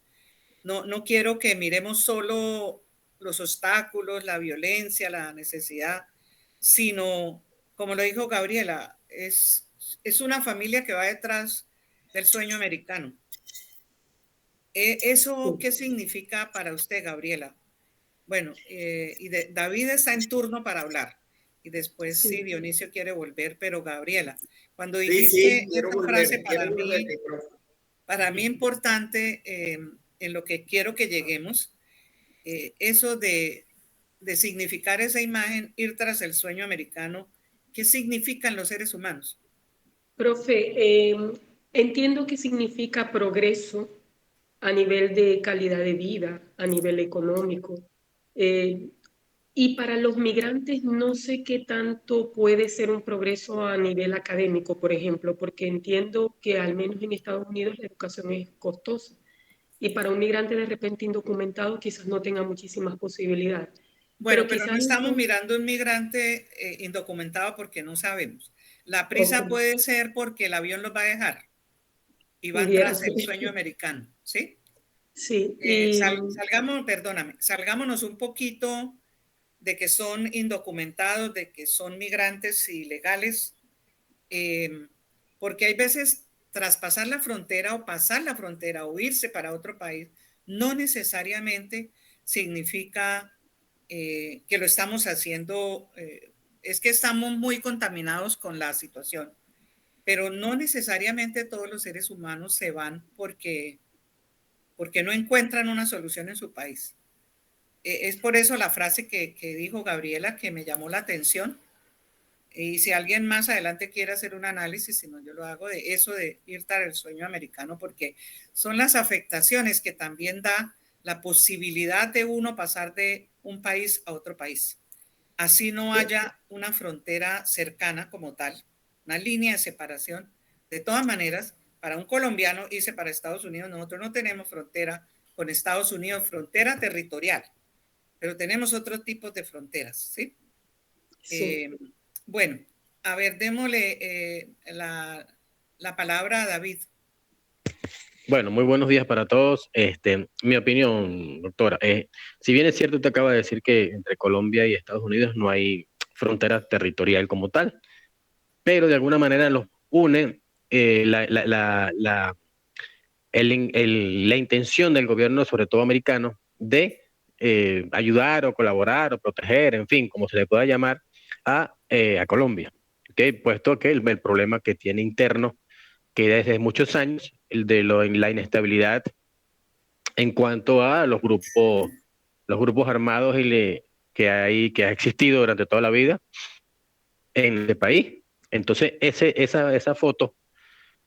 No quiero que miremos solo los obstáculos, la violencia, la necesidad, sino, como lo dijo Gabriela, es una familia que va detrás del sueño americano. ¿Eso qué significa para usted, Gabriela? Bueno, David está en turno para hablar. Y después, sí, Dionisio quiere volver, pero Gabriela, cuando dijiste esta frase para mí importante, en lo que quiero que lleguemos, eso de significar esa imagen, ir tras el sueño americano, ¿qué significan los seres humanos? Profe, entiendo que significa progreso a nivel de calidad de vida, a nivel económico. Y para los migrantes no sé qué tanto puede ser un progreso a nivel académico, por ejemplo, porque entiendo que al menos en Estados Unidos la educación es costosa. Y para un migrante de repente indocumentado quizás no tenga muchísimas posibilidades. Bueno, pero no estamos mirando un migrante indocumentado porque no sabemos. La prisa puede ser porque el avión los va a dejar y van tras el sueño americano, ¿sí? Sí. Salgámonos un poquito de que son indocumentados, de que son migrantes ilegales, porque hay veces traspasar la frontera o pasar la frontera o irse para otro país no necesariamente significa que lo estamos haciendo, es que estamos muy contaminados con la situación, pero no necesariamente todos los seres humanos se van porque no encuentran una solución en su país. Es por eso la frase que dijo Gabriela que me llamó la atención. Y si alguien más adelante quiere hacer un análisis, si no, yo lo hago, de eso de ir tras el sueño americano, porque son las afectaciones que también da la posibilidad de uno pasar de un país a otro país. así no haya una frontera cercana como tal, una línea de separación. De todas maneras, para un colombiano irse para Estados Unidos, nosotros no tenemos frontera con Estados Unidos, frontera territorial, pero tenemos otros tipos de fronteras, ¿sí? Sí. Bueno, a ver, démosle la palabra a David. Bueno, muy buenos días para todos. Mi opinión, doctora, si bien es cierto, te acaba de decir que entre Colombia y Estados Unidos no hay frontera territorial como tal, pero de alguna manera los une la intención del gobierno, sobre todo americano, de ayudar o colaborar o proteger, en fin, como se le pueda llamar, a Colombia, ¿okay? Puesto que el problema que tiene interno, que desde muchos años, el de la inestabilidad en cuanto a los grupos armados que ha existido durante toda la vida en el país. Entonces, esa foto,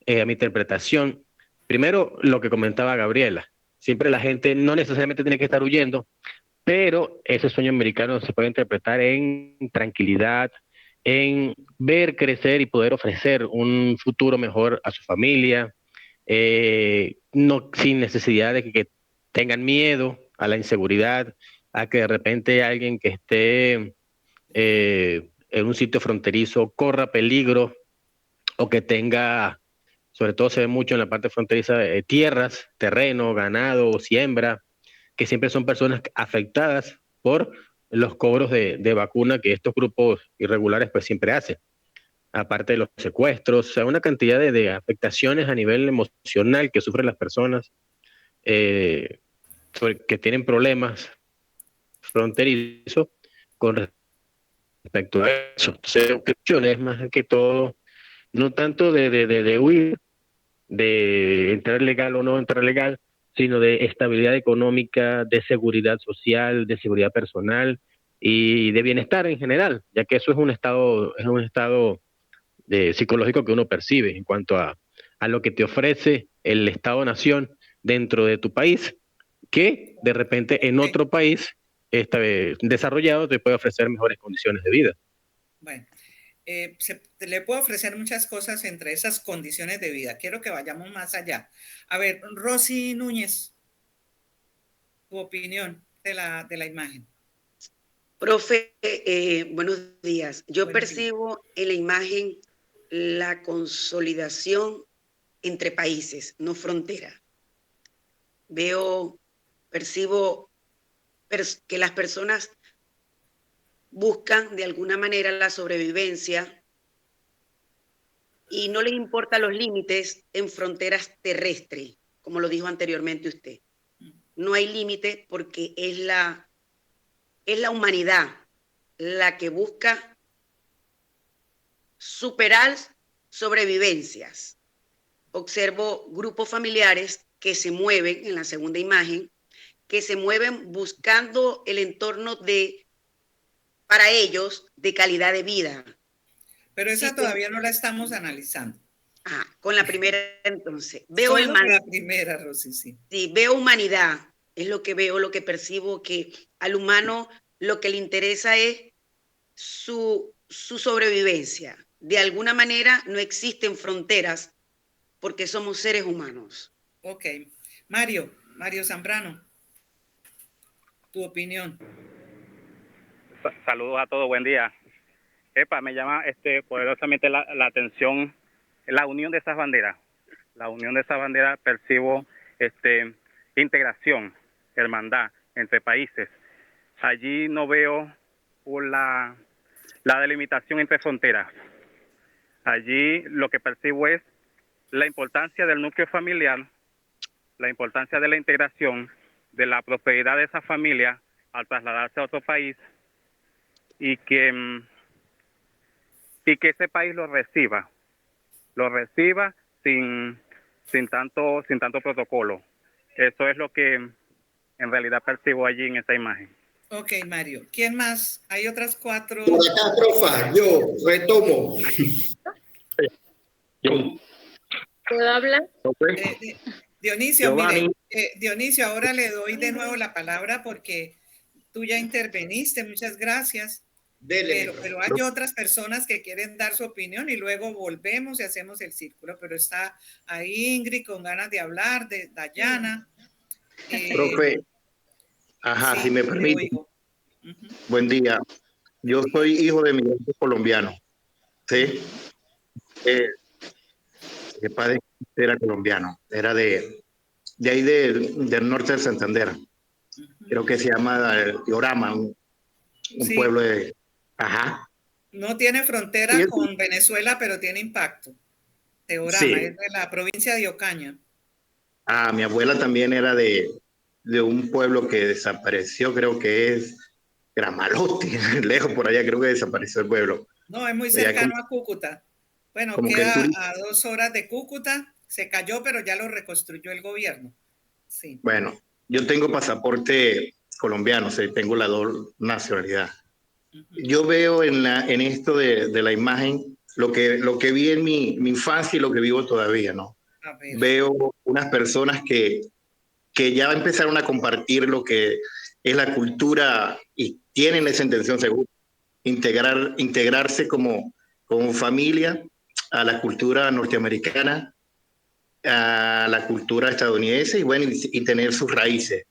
a mi interpretación, primero lo que comentaba Gabriela, siempre la gente no necesariamente tiene que estar huyendo, pero ese sueño americano se puede interpretar en tranquilidad, en ver crecer y poder ofrecer un futuro mejor a su familia, no sin necesidad de que tengan miedo a la inseguridad, a que de repente alguien que esté en un sitio fronterizo corra peligro o que tenga, sobre todo se ve mucho en la parte fronteriza, tierras, terreno, ganado, siembra, que siempre son personas afectadas por los cobros de vacuna que estos grupos irregulares pues siempre hacen, aparte de los secuestros, o sea, una cantidad de afectaciones a nivel emocional que sufren las personas que tienen problemas fronterizos con respecto a eso. Es más que todo, no tanto de huir, de entrar legal o no entrar legal, sino de estabilidad económica, de seguridad social, de seguridad personal y de bienestar en general, ya que eso es un estado psicológico que uno percibe en cuanto a lo que te ofrece el Estado-nación dentro de tu país, que de repente en otro país desarrollado te puede ofrecer mejores condiciones de vida. Bueno, le puedo ofrecer muchas cosas entre esas condiciones de vida. Quiero que vayamos más allá. A ver, Rosy Núñez, tu opinión de la imagen. Profe, buenos días. Yo Buenos percibo en la imagen la consolidación entre países, no frontera. Percibo que las personas buscan de alguna manera la sobrevivencia y no les importan los límites en fronteras terrestres, como lo dijo anteriormente usted. No hay límite porque es la humanidad la que busca superar sobrevivencias. Observo grupos familiares que se mueven, en la segunda imagen, que se mueven buscando el entorno para ellos, de calidad de vida. Pero esa todavía no la estamos analizando. Con la primera entonces. Solo con la primera, Rosy, sí. Sí, veo humanidad, es lo que veo, lo que percibo, que al humano lo que le interesa es su sobrevivencia. De alguna manera no existen fronteras porque somos seres humanos. Ok. Mario Zambrano, tu opinión. Saludos a todos, buen día. Me llama poderosamente la atención la unión de esas banderas. La unión de esas banderas, percibo integración, hermandad entre países. Allí no veo la delimitación entre fronteras. Allí lo que percibo es la importancia del núcleo familiar, la importancia de la integración, de la prosperidad de esa familia al trasladarse a otro país y que ese país lo reciba sin tanto protocolo. Eso es lo que en realidad percibo allí en esa imagen. Ok, Mario. ¿Quién más? Hay otras 4. Por acá, profa, yo retomo. ¿Puedo hablar? Dionisio, mire, Dionisio, ahora le doy de nuevo la palabra porque tú ya interveniste. Muchas gracias. Pero hay otras personas que quieren dar su opinión y luego volvemos y hacemos el círculo. Pero está ahí Ingrid con ganas de hablar, de Dayana. Profe, ajá, sí, si me permite. Buen día. Yo Buen día. soy hijo de migrantes colombianos. ¿Sí? Mi padre era colombiano, era de ahí del norte de Santander. Creo que se llama Diorama, un sí. pueblo de... Ajá. No tiene frontera con Venezuela, pero tiene impacto. Teorama, sí. Es de la provincia de Ocaña. Ah, mi abuela también era de un pueblo que desapareció, creo que es Gramalote, lejos por allá, creo que desapareció el pueblo. No, es muy cercano a Cúcuta. Bueno, queda a 2 horas de Cúcuta, se cayó, pero ya lo reconstruyó el gobierno. Sí. Bueno, yo tengo pasaporte colombiano, o sea, tengo la doble nacionalidad. Yo veo en esto de la imagen lo que vi en mi infancia y lo que vivo todavía, ¿no? Veo unas personas que ya empezaron a compartir lo que es la cultura y tienen esa intención seguro, integrarse como familia a la cultura norteamericana, a la cultura estadounidense y bueno, y tener sus raíces.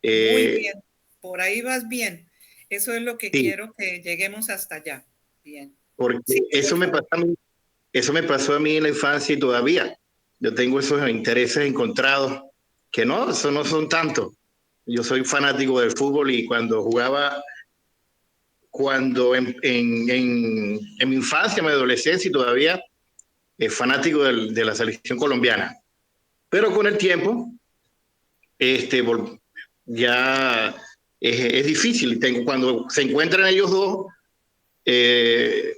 Muy bien, por ahí vas bien. Eso es lo que quiero que lleguemos hasta allá. Bien. Porque sí, eso me pasó a mí en la infancia y todavía. Yo tengo esos intereses encontrados que no, eso no son tantos. Yo soy fanático del fútbol y cuando en mi infancia, mi adolescencia y todavía fanático de la selección colombiana. Pero con el tiempo, ya es difícil. Cuando se encuentran ellos dos,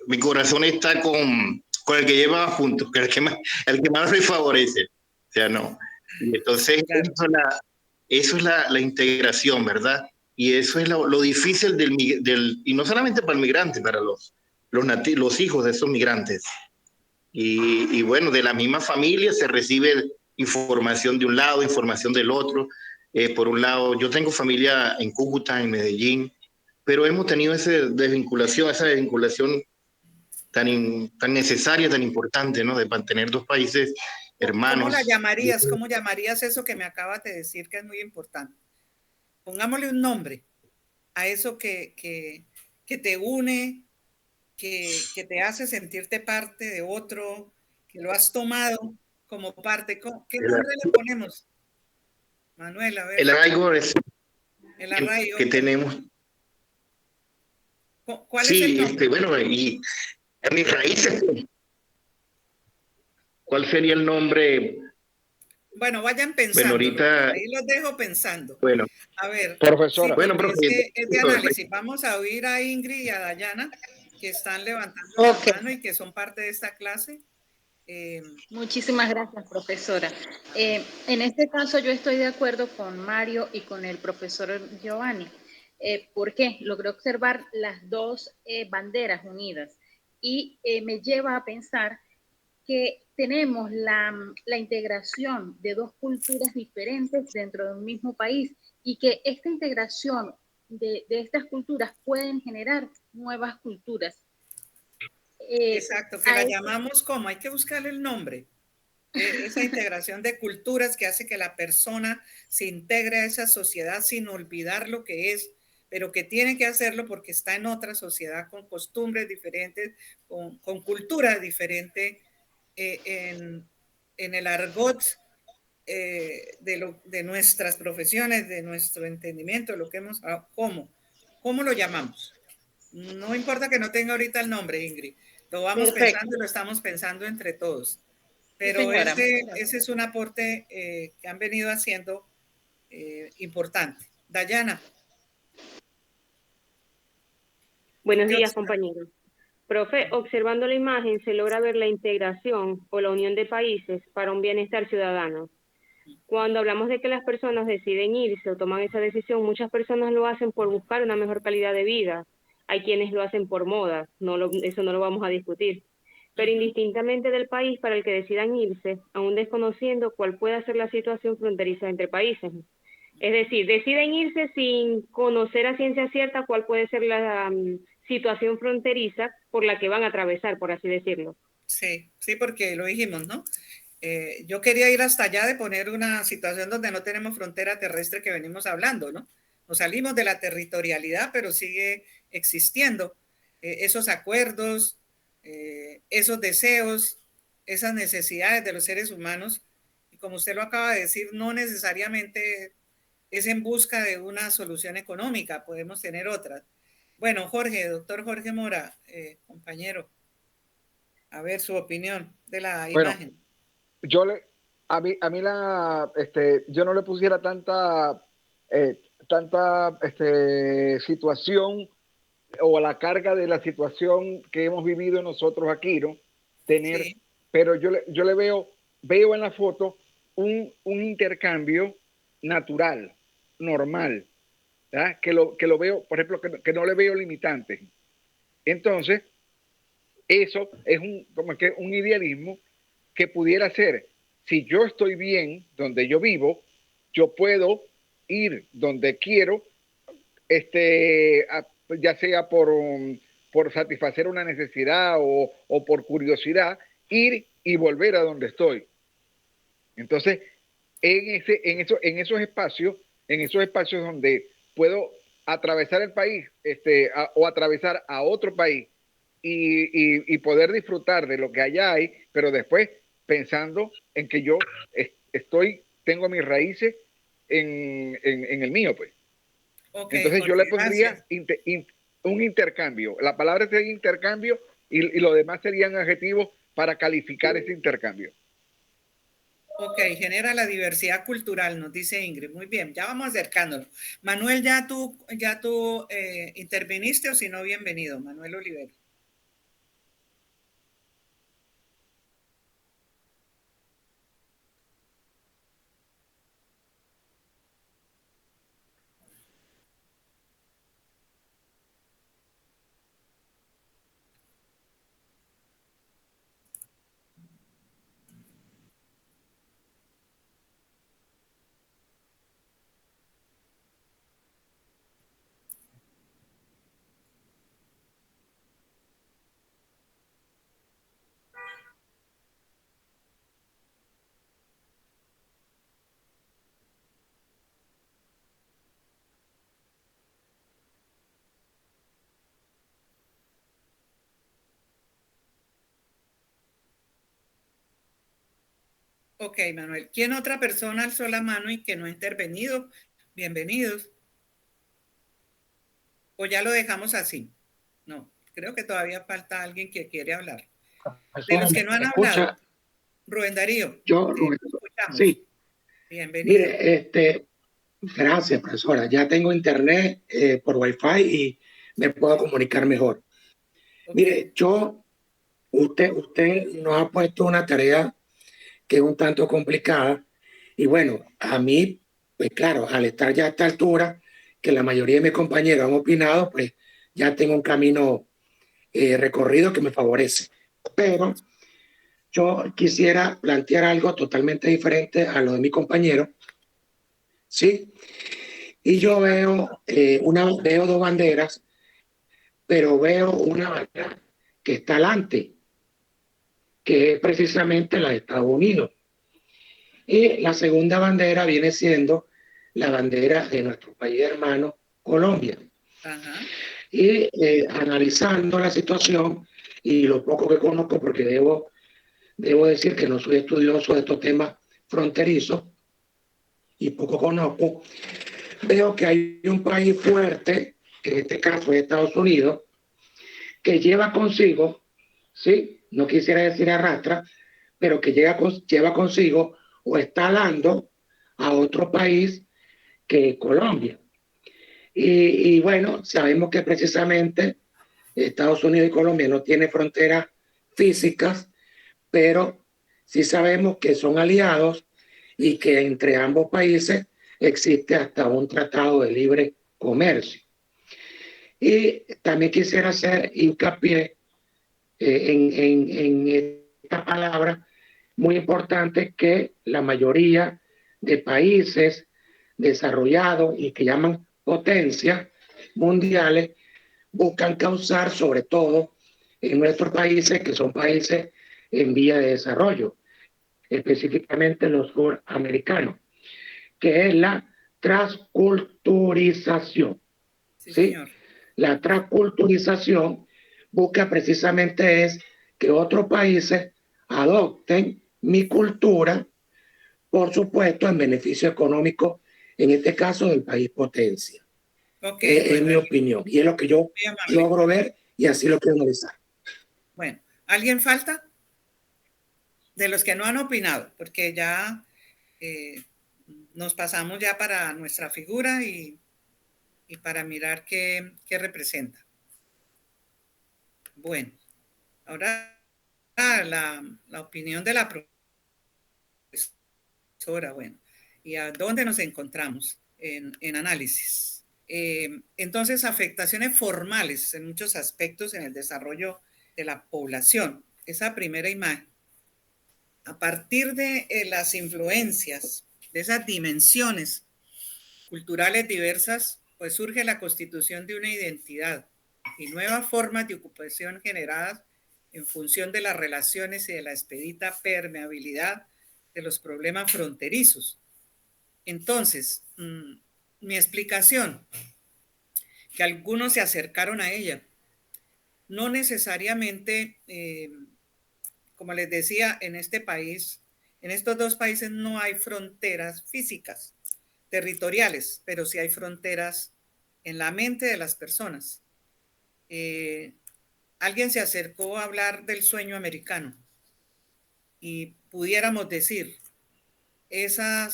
mi corazón está con el que lleva juntos, el que más me favorece. O sea, no. Y entonces, claro. Eso es la integración, ¿verdad? Y eso es lo difícil y no solamente para el migrante, para los hijos de esos migrantes. Y bueno, de la misma familia se recibe información de un lado, información del otro. Por un lado, yo tengo familia en Cúcuta, en Medellín, pero hemos tenido esa desvinculación tan necesaria, tan importante, ¿no? De mantener dos países hermanos. ¿Cómo la llamarías? ¿Cómo llamarías eso que me acabas de decir que es muy importante? Pongámosle un nombre a eso que te une, que te hace sentirte parte de otro, que lo has tomado como parte. ¿Qué nombre le ponemos? Manuel, a ver. El arraigo es el arraigo que tenemos. ¿Cuál es el nombre? Bueno, y a mis raíces, ¿cuál sería el nombre? Bueno, vayan pensando. Bueno, ahorita, ahí los dejo pensando. Bueno, a ver, profesora. Sí, bueno, es de análisis. Vamos a oír a Ingrid y a Dayana, que están levantando la mano y que son parte de esta clase. Muchísimas gracias, profesora. En este caso yo estoy de acuerdo con Mario y con el profesor Giovanni. ¿Por qué? Logré observar las dos banderas unidas y me lleva a pensar que tenemos la integración de dos culturas diferentes dentro de un mismo país y que esta integración de estas culturas pueden generar nuevas culturas. Exacto, que la llamamos como, hay que buscarle el nombre. Esa integración de culturas que hace que la persona se integre a esa sociedad sin olvidar lo que es, pero que tiene que hacerlo porque está en otra sociedad con costumbres diferentes, con cultura diferente, en el argot de nuestras profesiones, de nuestro entendimiento, lo que hemos, ¿cómo lo llamamos? No importa que no tenga ahorita el nombre, Ingrid. Lo vamos pensando y lo estamos pensando entre todos. Pero ese es un aporte que han venido haciendo importante. Dayana. Buenos días, compañeros. Profe, observando la imagen se logra ver la integración o la unión de países para un bienestar ciudadano. Cuando hablamos de que las personas deciden irse o toman esa decisión, muchas personas lo hacen por buscar una mejor calidad de vida. Hay quienes lo hacen por moda, eso no lo vamos a discutir. Pero indistintamente del país para el que decidan irse, aún desconociendo cuál pueda ser la situación fronteriza entre países. Es decir, deciden irse sin conocer a ciencia cierta cuál puede ser la situación fronteriza por la que van a atravesar, por así decirlo. Sí, sí, porque lo dijimos, ¿no? Yo quería ir hasta allá de poner una situación donde no tenemos frontera terrestre que venimos hablando, ¿no? Nos salimos de la territorialidad, pero sigue existiendo esos acuerdos, esos deseos, esas necesidades de los seres humanos. Y como usted lo acaba de decir, no necesariamente es en busca de una solución económica, podemos tener otras. Bueno, Jorge, doctor Jorge Mora, compañero, a ver su opinión de la imagen. A mí yo no le pusiera tanta situación o la carga de la situación que hemos vivido nosotros aquí, ¿no? Sí. Pero yo le veo en la foto un intercambio natural, normal, ¿verdad? Que lo veo, por ejemplo, que no le veo limitantes. Entonces, eso es como que un idealismo que pudiera ser, si yo estoy bien donde yo vivo, yo puedo ir donde quiero, ya sea por satisfacer una necesidad o por curiosidad, ir y volver a donde estoy. Entonces, en esos espacios donde puedo atravesar el país o atravesar a otro país y poder disfrutar de lo que allá hay, pero después pensando en que yo tengo mis raíces en el mío, pues. Okay, entonces Jorge, yo le pondría un intercambio. La palabra sería intercambio y lo demás serían adjetivos para calificar ese intercambio. Ok, genera la diversidad cultural, nos dice Ingrid. Muy bien, ya vamos acercándonos. Manuel, ¿ya tú interviniste o si no, bienvenido? Manuel Olivero. Ok, Manuel. ¿Quién otra persona alzó la mano y que no ha intervenido? Bienvenidos. ¿O ya lo dejamos así? No, creo que todavía falta alguien que quiere hablar. De los que no han hablado. Rubén Darío. Yo, Rubén. Sí. Bienvenido. Mire, gracias, profesora. Ya tengo internet por Wi-Fi y me puedo comunicar mejor. Okay. Mire, usted nos ha puesto una tarea que es un tanto complicada. Y bueno, a mí, pues claro, al estar ya a esta altura, que la mayoría de mis compañeros han opinado, pues ya tengo un camino recorrido que me favorece. Pero yo quisiera plantear algo totalmente diferente a lo de mi compañero, ¿sí? Y yo veo, veo dos banderas, pero veo una bandera que está adelante, que es precisamente la de Estados Unidos. Y la segunda bandera viene siendo la bandera de nuestro país hermano, Colombia. Ajá. Y analizando la situación y lo poco que conozco, porque debo decir que no soy estudioso de estos temas fronterizos y poco conozco, veo que hay un país fuerte, que en este caso es Estados Unidos, que lleva consigo, ¿sí? No quisiera decir arrastra, pero que lleva consigo o está alando a otro país que es Colombia. Y bueno, sabemos que precisamente Estados Unidos y Colombia no tienen fronteras físicas, pero sí sabemos que son aliados y que entre ambos países existe hasta un tratado de libre comercio. Y también quisiera hacer hincapié en esta palabra muy importante, que la mayoría de países desarrollados y que llaman potencias mundiales buscan causar, sobre todo en nuestros países, que son países en vía de desarrollo, específicamente los suramericanos, que es la transculturización. Sí, señor. La transculturización busca precisamente es que otros países adopten mi cultura, por supuesto, en beneficio económico, en este caso del país potencia. Okay, es mi opinión y es lo que yo logro ver y así lo quiero analizar. Bueno, ¿alguien falta? De los que no han opinado, porque ya nos pasamos ya para nuestra figura y para mirar qué representa. Bueno, ahora la opinión de la profesora, bueno, ¿y a dónde nos encontramos en análisis? Entonces, afectaciones formales en muchos aspectos en el desarrollo de la población. Esa primera imagen. A partir de las influencias, de esas dimensiones culturales diversas, pues surge la constitución de una identidad y nuevas formas de ocupación generadas en función de las relaciones y de la expedita permeabilidad de los problemas fronterizos. Entonces, mi explicación, que algunos se acercaron a ella, no necesariamente, como les decía, en este país, en estos dos países no hay fronteras físicas, territoriales, pero sí hay fronteras en la mente de las personas. Alguien se acercó a hablar del sueño americano y pudiéramos decir, esa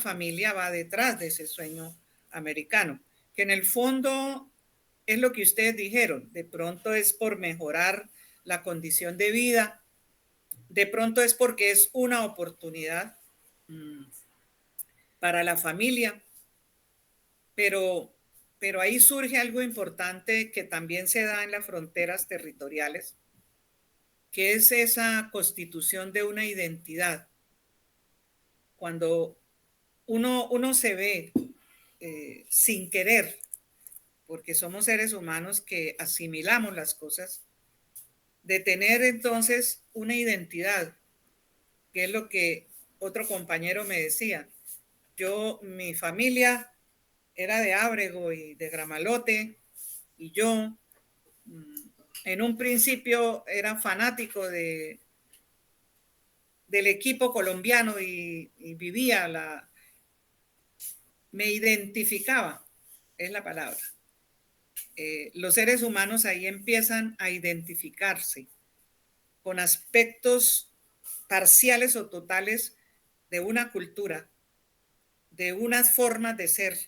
familia va detrás de ese sueño americano, que en el fondo es lo que ustedes dijeron, de pronto es por mejorar la condición de vida, de pronto es porque es una oportunidad para la familia, pero ahí surge algo importante que también se da en las fronteras territoriales, que es esa constitución de una identidad. Cuando uno se ve sin querer, porque somos seres humanos que asimilamos las cosas, de tener entonces una identidad, que es lo que otro compañero me decía. Mi familia era de Ábrego y de Gramalote, y yo en un principio era fanático del equipo colombiano y vivía me identificaba, es la palabra. Los seres humanos ahí empiezan a identificarse con aspectos parciales o totales de una cultura, de unas formas de ser,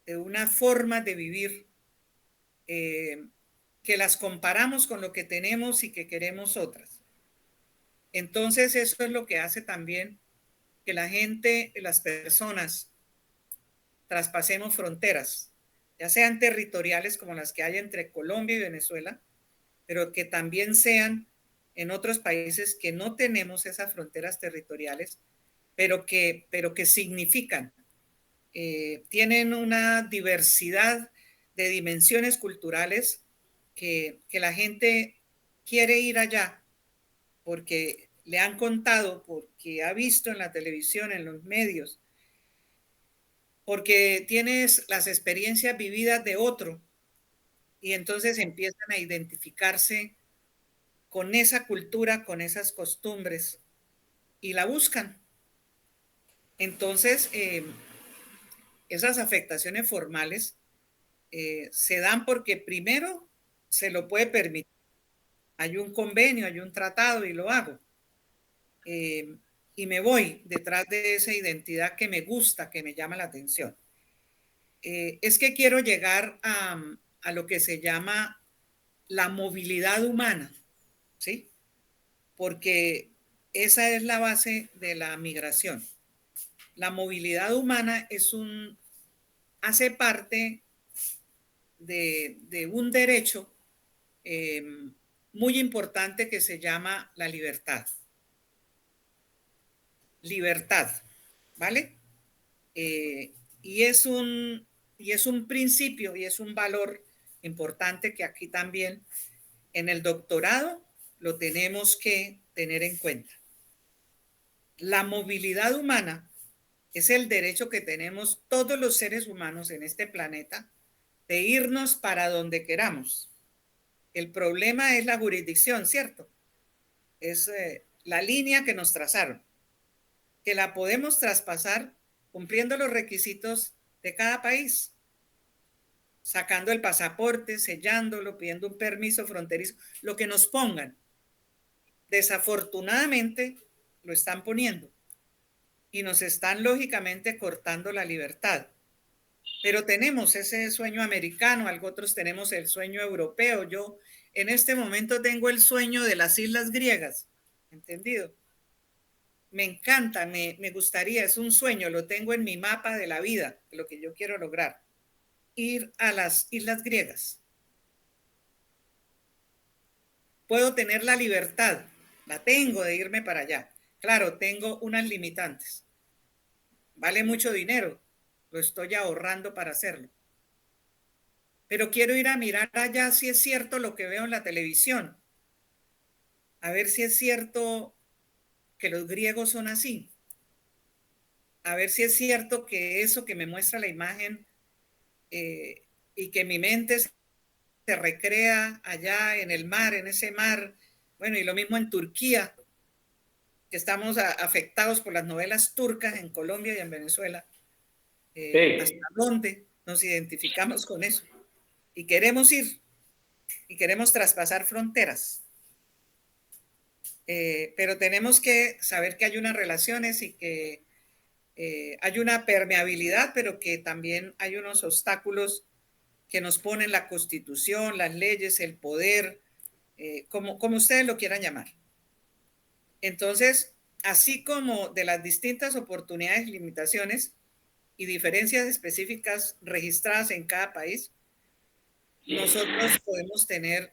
de unas formas de vivir, que las comparamos con lo que tenemos y que queremos otras. Entonces eso es lo que hace también que la gente, las personas, traspasemos fronteras, ya sean territoriales como las que hay entre Colombia y Venezuela, pero que también sean en otros países que no tenemos esas fronteras territoriales, pero que significan, tienen una diversidad de dimensiones culturales que la gente quiere ir allá porque le han contado, porque ha visto en la televisión, en los medios, porque tienes las experiencias vividas de otro y entonces empiezan a identificarse con esa cultura, con esas costumbres y la buscan. Entonces, esas afectaciones formales se dan porque primero se lo puede permitir. Hay un convenio, hay un tratado y lo hago. Y me voy detrás de esa identidad que me gusta, que me llama la atención. Es que quiero llegar a lo que se llama la movilidad humana, ¿sí? Porque esa es la base de la migración. La movilidad humana hace parte de un derecho muy importante que se llama la libertad. Libertad, ¿vale? Y es un principio y es un valor importante que aquí también en el doctorado lo tenemos que tener en cuenta. La movilidad humana es el derecho que tenemos todos los seres humanos en este planeta de irnos para donde queramos. El problema es la jurisdicción, ¿cierto? Es la línea que nos trazaron, que la podemos traspasar cumpliendo los requisitos de cada país, sacando el pasaporte, sellándolo, pidiendo un permiso fronterizo, lo que nos pongan. Desafortunadamente lo están poniendo y nos están lógicamente cortando la libertad. Pero tenemos ese sueño americano, otros tenemos el sueño europeo. Yo en este momento tengo el sueño de las islas griegas, ¿entendido? Me encanta, me gustaría, es un sueño, lo tengo en mi mapa de la vida, lo que yo quiero lograr, ir a las islas griegas. Puedo tener la libertad, la tengo de irme para allá. Claro, tengo unas limitantes. Vale mucho dinero, lo estoy ahorrando para hacerlo. Pero quiero ir a mirar allá si es cierto lo que veo en la televisión. A ver si es cierto que los griegos son así. A ver si es cierto que eso que me muestra la imagen y que mi mente se recrea allá en el mar, en ese mar. Bueno, y lo mismo en Turquía, que estamos afectados por las novelas turcas en Colombia y en Venezuela. ¿Hasta dónde nos identificamos con eso? Y queremos ir, y queremos traspasar fronteras. Pero tenemos que saber que hay unas relaciones y que hay una permeabilidad, pero que también hay unos obstáculos que nos ponen la Constitución, las leyes, el poder, como ustedes lo quieran llamar. Entonces, así como de las distintas oportunidades, limitaciones y diferencias específicas registradas en cada país, nosotros podemos tener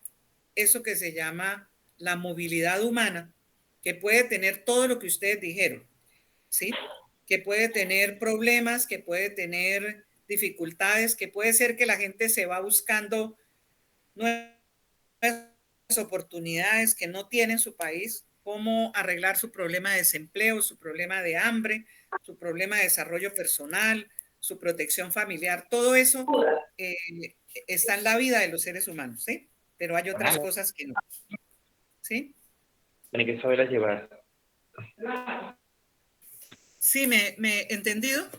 eso que se llama la movilidad humana, que puede tener todo lo que ustedes dijeron, ¿sí? Que puede tener problemas, que puede tener dificultades, que puede ser que la gente se va buscando nuevas oportunidades que no tiene en su país, cómo arreglar su problema de desempleo, su problema de hambre, su problema de desarrollo personal, su protección familiar, todo eso está en la vida de los seres humanos, ¿sí? Pero hay otras cosas que no, ¿sí? Tiene que saberlas llevar. Sí, me he entendido,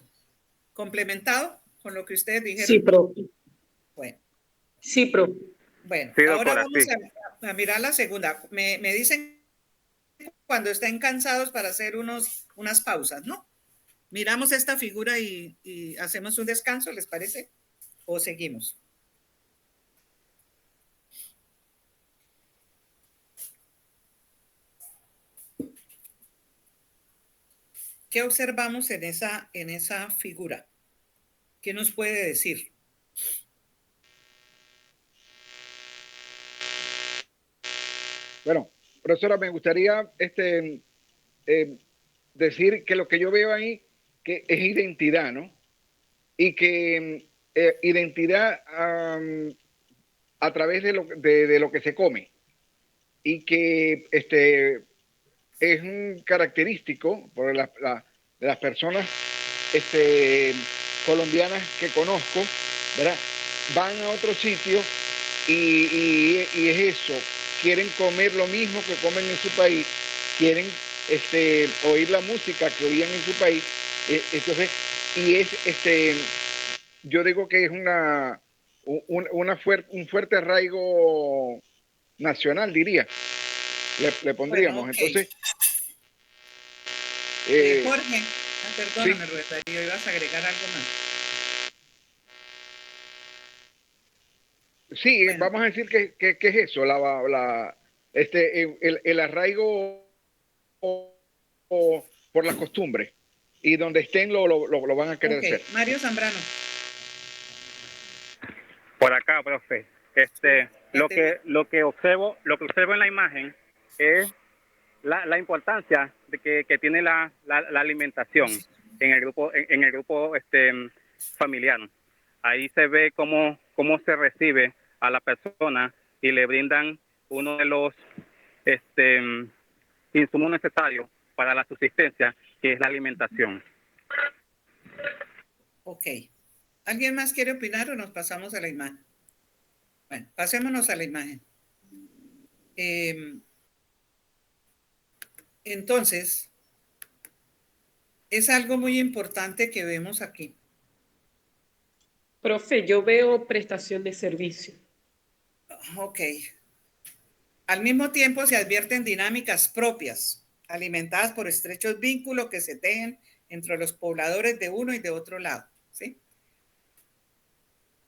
complementado con lo que ustedes dijeron. Sí, profe. Bueno. Sí, profe. Bueno, sí, ahora doctora, vamos sí. a mirar la segunda. Me dicen cuando estén cansados para hacer unas pausas, ¿no? Miramos esta figura y hacemos un descanso, ¿les parece? ¿O seguimos? ¿Qué observamos en esa figura? ¿Qué nos puede decir? Bueno, profesora, me gustaría decir que lo que yo veo ahí que es identidad, ¿no? Y que identidad a través de lo que se come. Y que es un característico por de las personas colombianas que conozco, ¿verdad? Van a otro sitio y es eso, quieren comer lo mismo que comen en su país, quieren oír la música que oían en su país, entonces, y es yo digo que es un fuerte arraigo nacional, diría, le pondríamos. Bueno, okay. Entonces Jorge, perdóname, sí. Darío, ibas a agregar algo más. Sí, bueno. Vamos a decir que es eso, el arraigo por las costumbres, y donde estén lo van a querer hacer. Mario Zambrano. Por acá, profe. Lo que observo en la imagen es la importancia de que tiene la alimentación en el grupo familiar. Ahí se ve cómo se recibe a la persona y le brindan uno de los insumos necesarios para la subsistencia, que es la alimentación. Ok. ¿Alguien más quiere opinar o nos pasamos a la imagen? Bueno, pasémonos a la imagen. Entonces, es algo muy importante que vemos aquí. Profe, yo veo prestación de servicio. Ok. Al mismo tiempo se advierten dinámicas propias, alimentadas por estrechos vínculos que se tejen entre los pobladores de uno y de otro lado, ¿sí?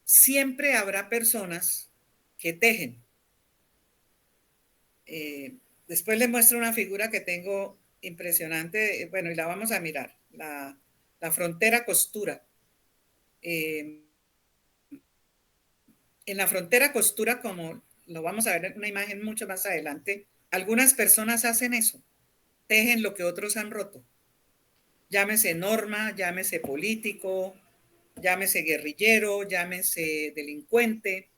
Siempre habrá personas que tejen. Después les muestro una figura que tengo impresionante, bueno, y la vamos a mirar, la frontera costura. En la frontera costura, como lo vamos a ver en una imagen mucho más adelante, algunas personas hacen eso, tejen lo que otros han roto. Llámese norma, llámese político, llámese guerrillero, llámese delincuente,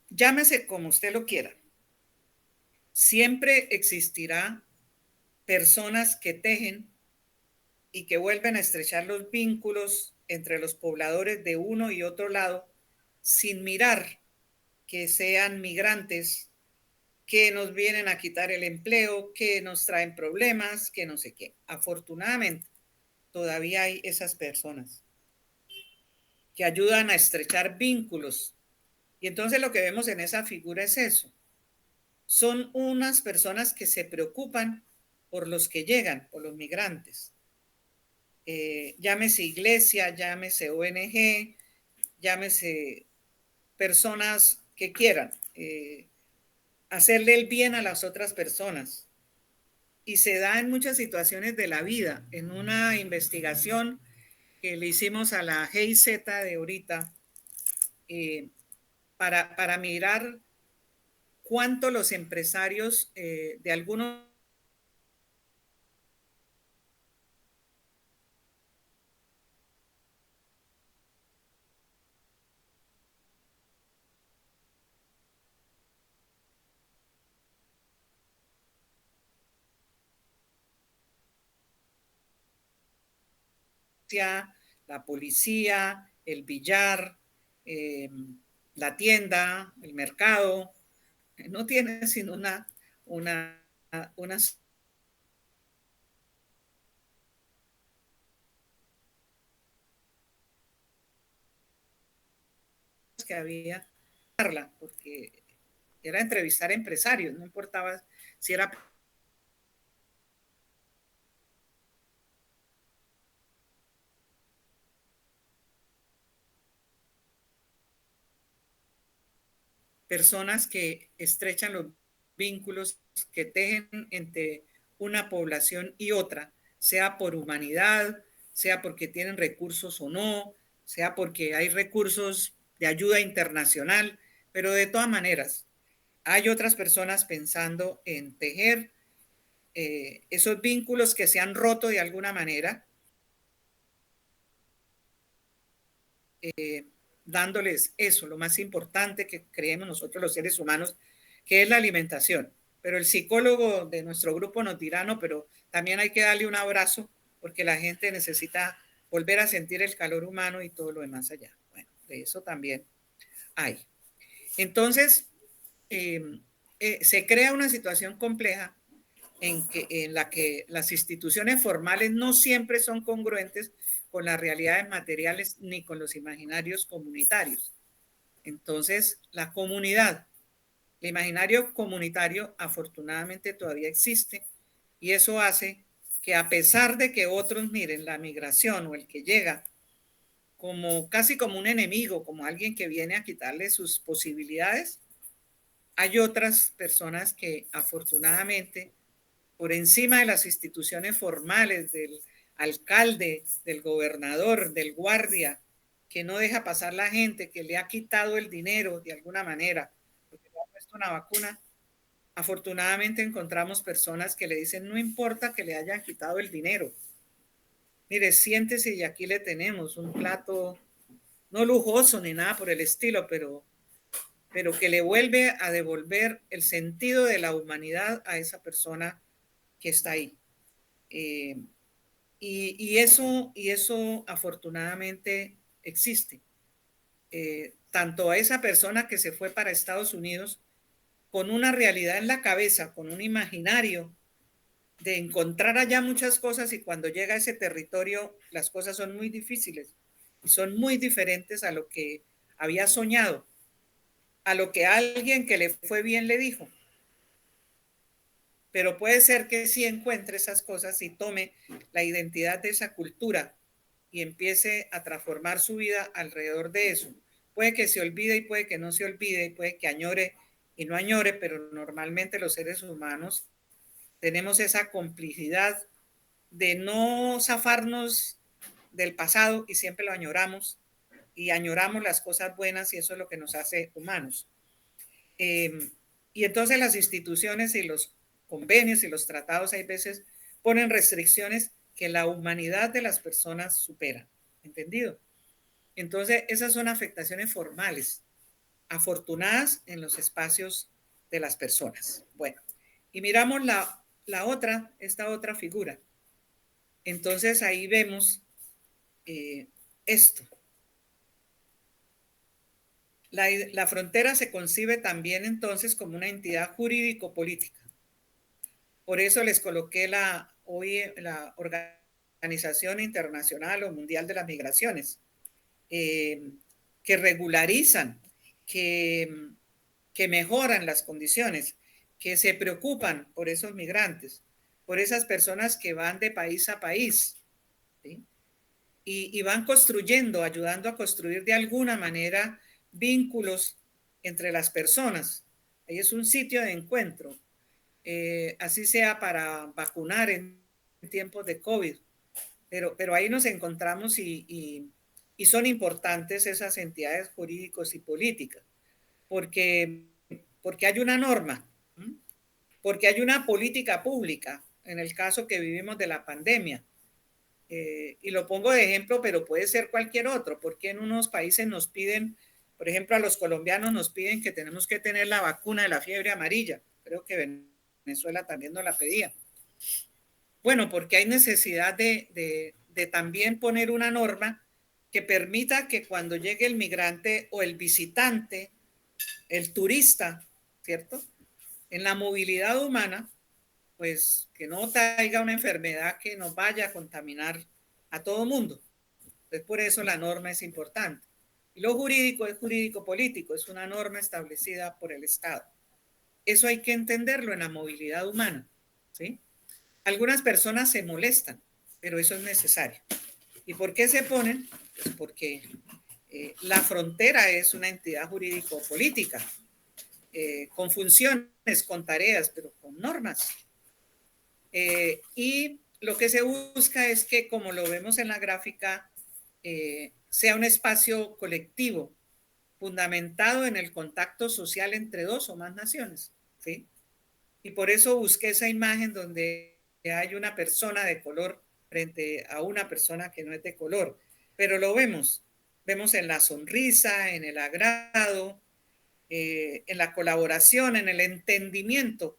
llámese como usted lo quiera. Siempre existirá personas que tejen y que vuelven a estrechar los vínculos entre los pobladores de uno y otro lado, sin mirar que sean migrantes, que nos vienen a quitar el empleo, que nos traen problemas, que no sé qué. Afortunadamente, todavía hay esas personas que ayudan a estrechar vínculos. Y entonces lo que vemos en esa figura es eso. Son unas personas que se preocupan por los que llegan, por los migrantes. Llámese iglesia, llámese ONG, llámese personas que quieran hacerle el bien a las otras personas. Y se da en muchas situaciones de la vida. En una investigación que le hicimos a la GIZ de ahorita, para mirar cuánto los empresarios de algunos la policía, el billar, la tienda, el mercado, no tiene sino una que había, porque era entrevistar empresarios, no importaba si era personas que estrechan los vínculos que tejen entre una población y otra, sea por humanidad, sea porque tienen recursos o no, sea porque hay recursos de ayuda internacional, pero de todas maneras, hay otras personas pensando en tejer esos vínculos que se han roto de alguna manera, dándoles eso, lo más importante que creemos nosotros los seres humanos, que es la alimentación. Pero el psicólogo de nuestro grupo nos dirá, no, pero también hay que darle un abrazo porque la gente necesita volver a sentir el calor humano y todo lo demás allá. Bueno, de eso también hay. Entonces, se crea una situación compleja en la que las instituciones formales no siempre son congruentes con las realidades materiales ni con los imaginarios comunitarios. Entonces, la comunidad, el imaginario comunitario afortunadamente todavía existe y eso hace que a pesar de que otros miren la migración o el que llega como casi como un enemigo, como alguien que viene a quitarle sus posibilidades, hay otras personas que afortunadamente por encima de las instituciones formales, del alcalde, del gobernador, del guardia, que no deja pasar la gente, que le ha quitado el dinero de alguna manera, porque le ha puesto una vacuna. Afortunadamente encontramos personas que le dicen, no importa que le hayan quitado el dinero. Mire, siéntese y aquí le tenemos un plato, no lujoso ni nada por el estilo, pero que le vuelve a devolver el sentido de la humanidad a esa persona que está ahí. Y eso afortunadamente existe. Tanto a esa persona que se fue para Estados Unidos con una realidad en la cabeza, con un imaginario de encontrar allá muchas cosas, y cuando llega a ese territorio las cosas son muy difíciles y son muy diferentes a lo que había soñado, a lo que alguien que le fue bien le dijo. Pero puede ser que sí encuentre esas cosas y tome la identidad de esa cultura y empiece a transformar su vida alrededor de eso. Puede que se olvide y puede que no se olvide, y puede que añore y no añore, pero normalmente los seres humanos tenemos esa complicidad de no zafarnos del pasado y siempre lo añoramos y añoramos las cosas buenas, y eso es lo que nos hace humanos. Y entonces las instituciones y los convenios y los tratados hay veces ponen restricciones que la humanidad de las personas supera. ¿Entendido? Entonces esas son afectaciones formales, afortunadas en los espacios de las personas. Bueno, y miramos esta otra figura. Entonces ahí vemos esto. La frontera se concibe también entonces como una entidad jurídico-política. Por eso les coloqué hoy la Organización Internacional o Mundial de las Migraciones, que regularizan, que mejoran las condiciones, que se preocupan por esos migrantes, por esas personas que van de país a país, ¿sí? Y van construyendo, ayudando a construir de alguna manera vínculos entre las personas. Ahí es un sitio de encuentro, así sea para vacunar en tiempos de COVID, pero ahí nos encontramos y son importantes esas entidades jurídicas y políticas, porque hay una norma, porque hay una política pública, en el caso que vivimos de la pandemia. Y lo pongo de ejemplo, pero puede ser cualquier otro, porque en unos países nos piden, por ejemplo, a los colombianos nos piden que tenemos que tener la vacuna de la fiebre amarilla. Creo que Venezuela también nos la pedía. Bueno, porque hay necesidad de también poner una norma que permita que cuando llegue el migrante o el visitante, el turista, ¿cierto? En la movilidad humana, pues que no traiga una enfermedad que nos vaya a contaminar a todo mundo. Entonces, por eso la norma es importante. Y lo jurídico es jurídico-político, es una norma establecida por el Estado. Eso hay que entenderlo en la movilidad humana, ¿sí? Algunas personas se molestan, pero eso es necesario. ¿Y por qué se ponen? Pues porque la frontera es una entidad jurídico-política, con funciones, con tareas, pero con normas. Y lo que se busca es que, como lo vemos en la gráfica, sea un espacio colectivo fundamentado en el contacto social entre dos o más naciones, ¿sí? Y por eso busqué esa imagen donde hay una persona de color frente a una persona que no es de color, pero lo vemos en la sonrisa, en el agrado, en la colaboración, en el entendimiento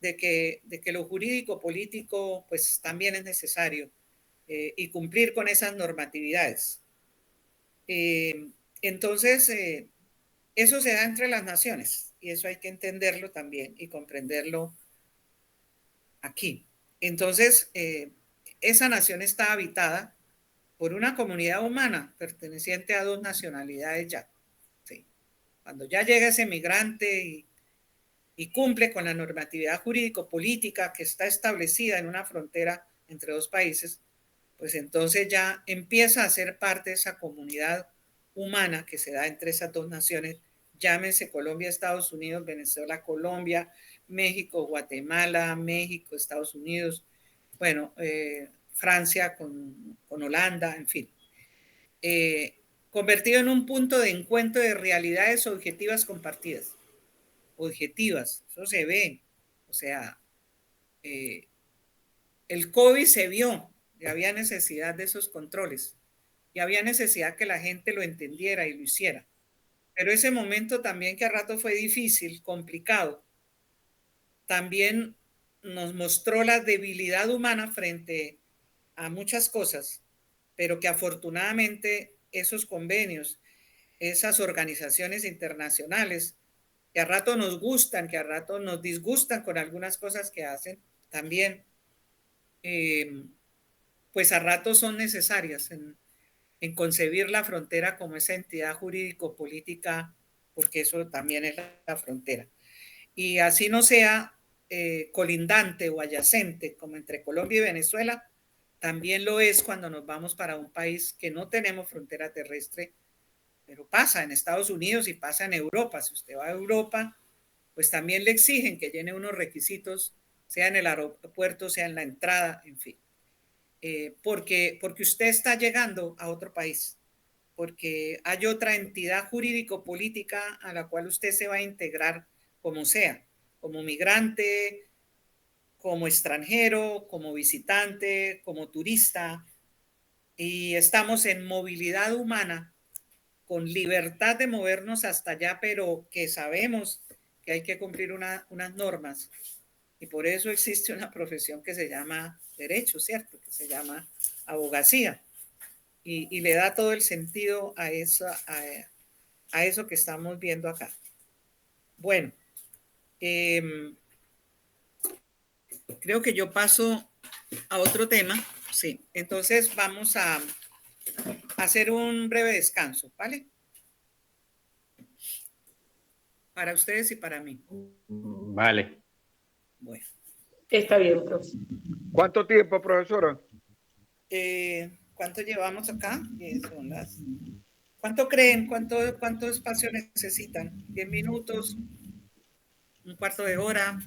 de que lo jurídico político pues también es necesario, y cumplir con esas normatividades. Entonces, eso se da entre las naciones y eso hay que entenderlo también y comprenderlo aquí. Entonces, esa nación está habitada por una comunidad humana perteneciente a dos nacionalidades ya. ¿Sí? Cuando ya llega ese migrante y cumple con la normatividad jurídico-política que está establecida en una frontera entre dos países, pues entonces ya empieza a ser parte de esa comunidad humana que se da entre esas dos naciones, llámense Colombia, Estados Unidos, Venezuela, Colombia, México, Guatemala, México, Estados Unidos, bueno, Francia con Holanda, en fin. Convertido en un punto de encuentro de realidades objetivas compartidas. Objetivas, eso se ve. O sea, el COVID se vio, que había necesidad de esos controles. y había necesidad que la gente lo entendiera y lo hiciera. Pero ese momento también, que a rato fue difícil, complicado, también nos mostró la debilidad humana frente a muchas cosas, pero que afortunadamente esos convenios, esas organizaciones internacionales, que a rato nos gustan, que a rato nos disgustan con algunas cosas que hacen, también, pues a rato son necesarias en concebir la frontera como esa entidad jurídico-política, porque eso también es la frontera. Y así no sea colindante o adyacente, como entre Colombia y Venezuela, también lo es cuando nos vamos para un país que no tenemos frontera terrestre, pero pasa en Estados Unidos y pasa en Europa. Si usted va a Europa, pues también le exigen que llene unos requisitos, sea en el aeropuerto, sea en la entrada, en fin. Porque usted está llegando a otro país, porque hay otra entidad jurídico-política a la cual usted se va a integrar como sea, como migrante, como extranjero, como visitante, como turista, y estamos en movilidad humana, con libertad de movernos hasta allá, pero que sabemos que hay que cumplir unas normas. Y por eso existe una profesión que se llama derecho, ¿cierto? Que se llama abogacía. Y le da todo el sentido a eso que estamos viendo acá. Bueno, creo que yo paso a otro tema. Sí, entonces vamos a hacer un breve descanso, ¿vale? Para ustedes y para mí. Vale. Bueno. Está bien, profe. ¿Cuánto tiempo, profesora? ¿Cuánto llevamos acá? Son ¿Cuánto creen? ¿Cuánto espacio necesitan? ¿10 minutos? ¿Un cuarto de hora?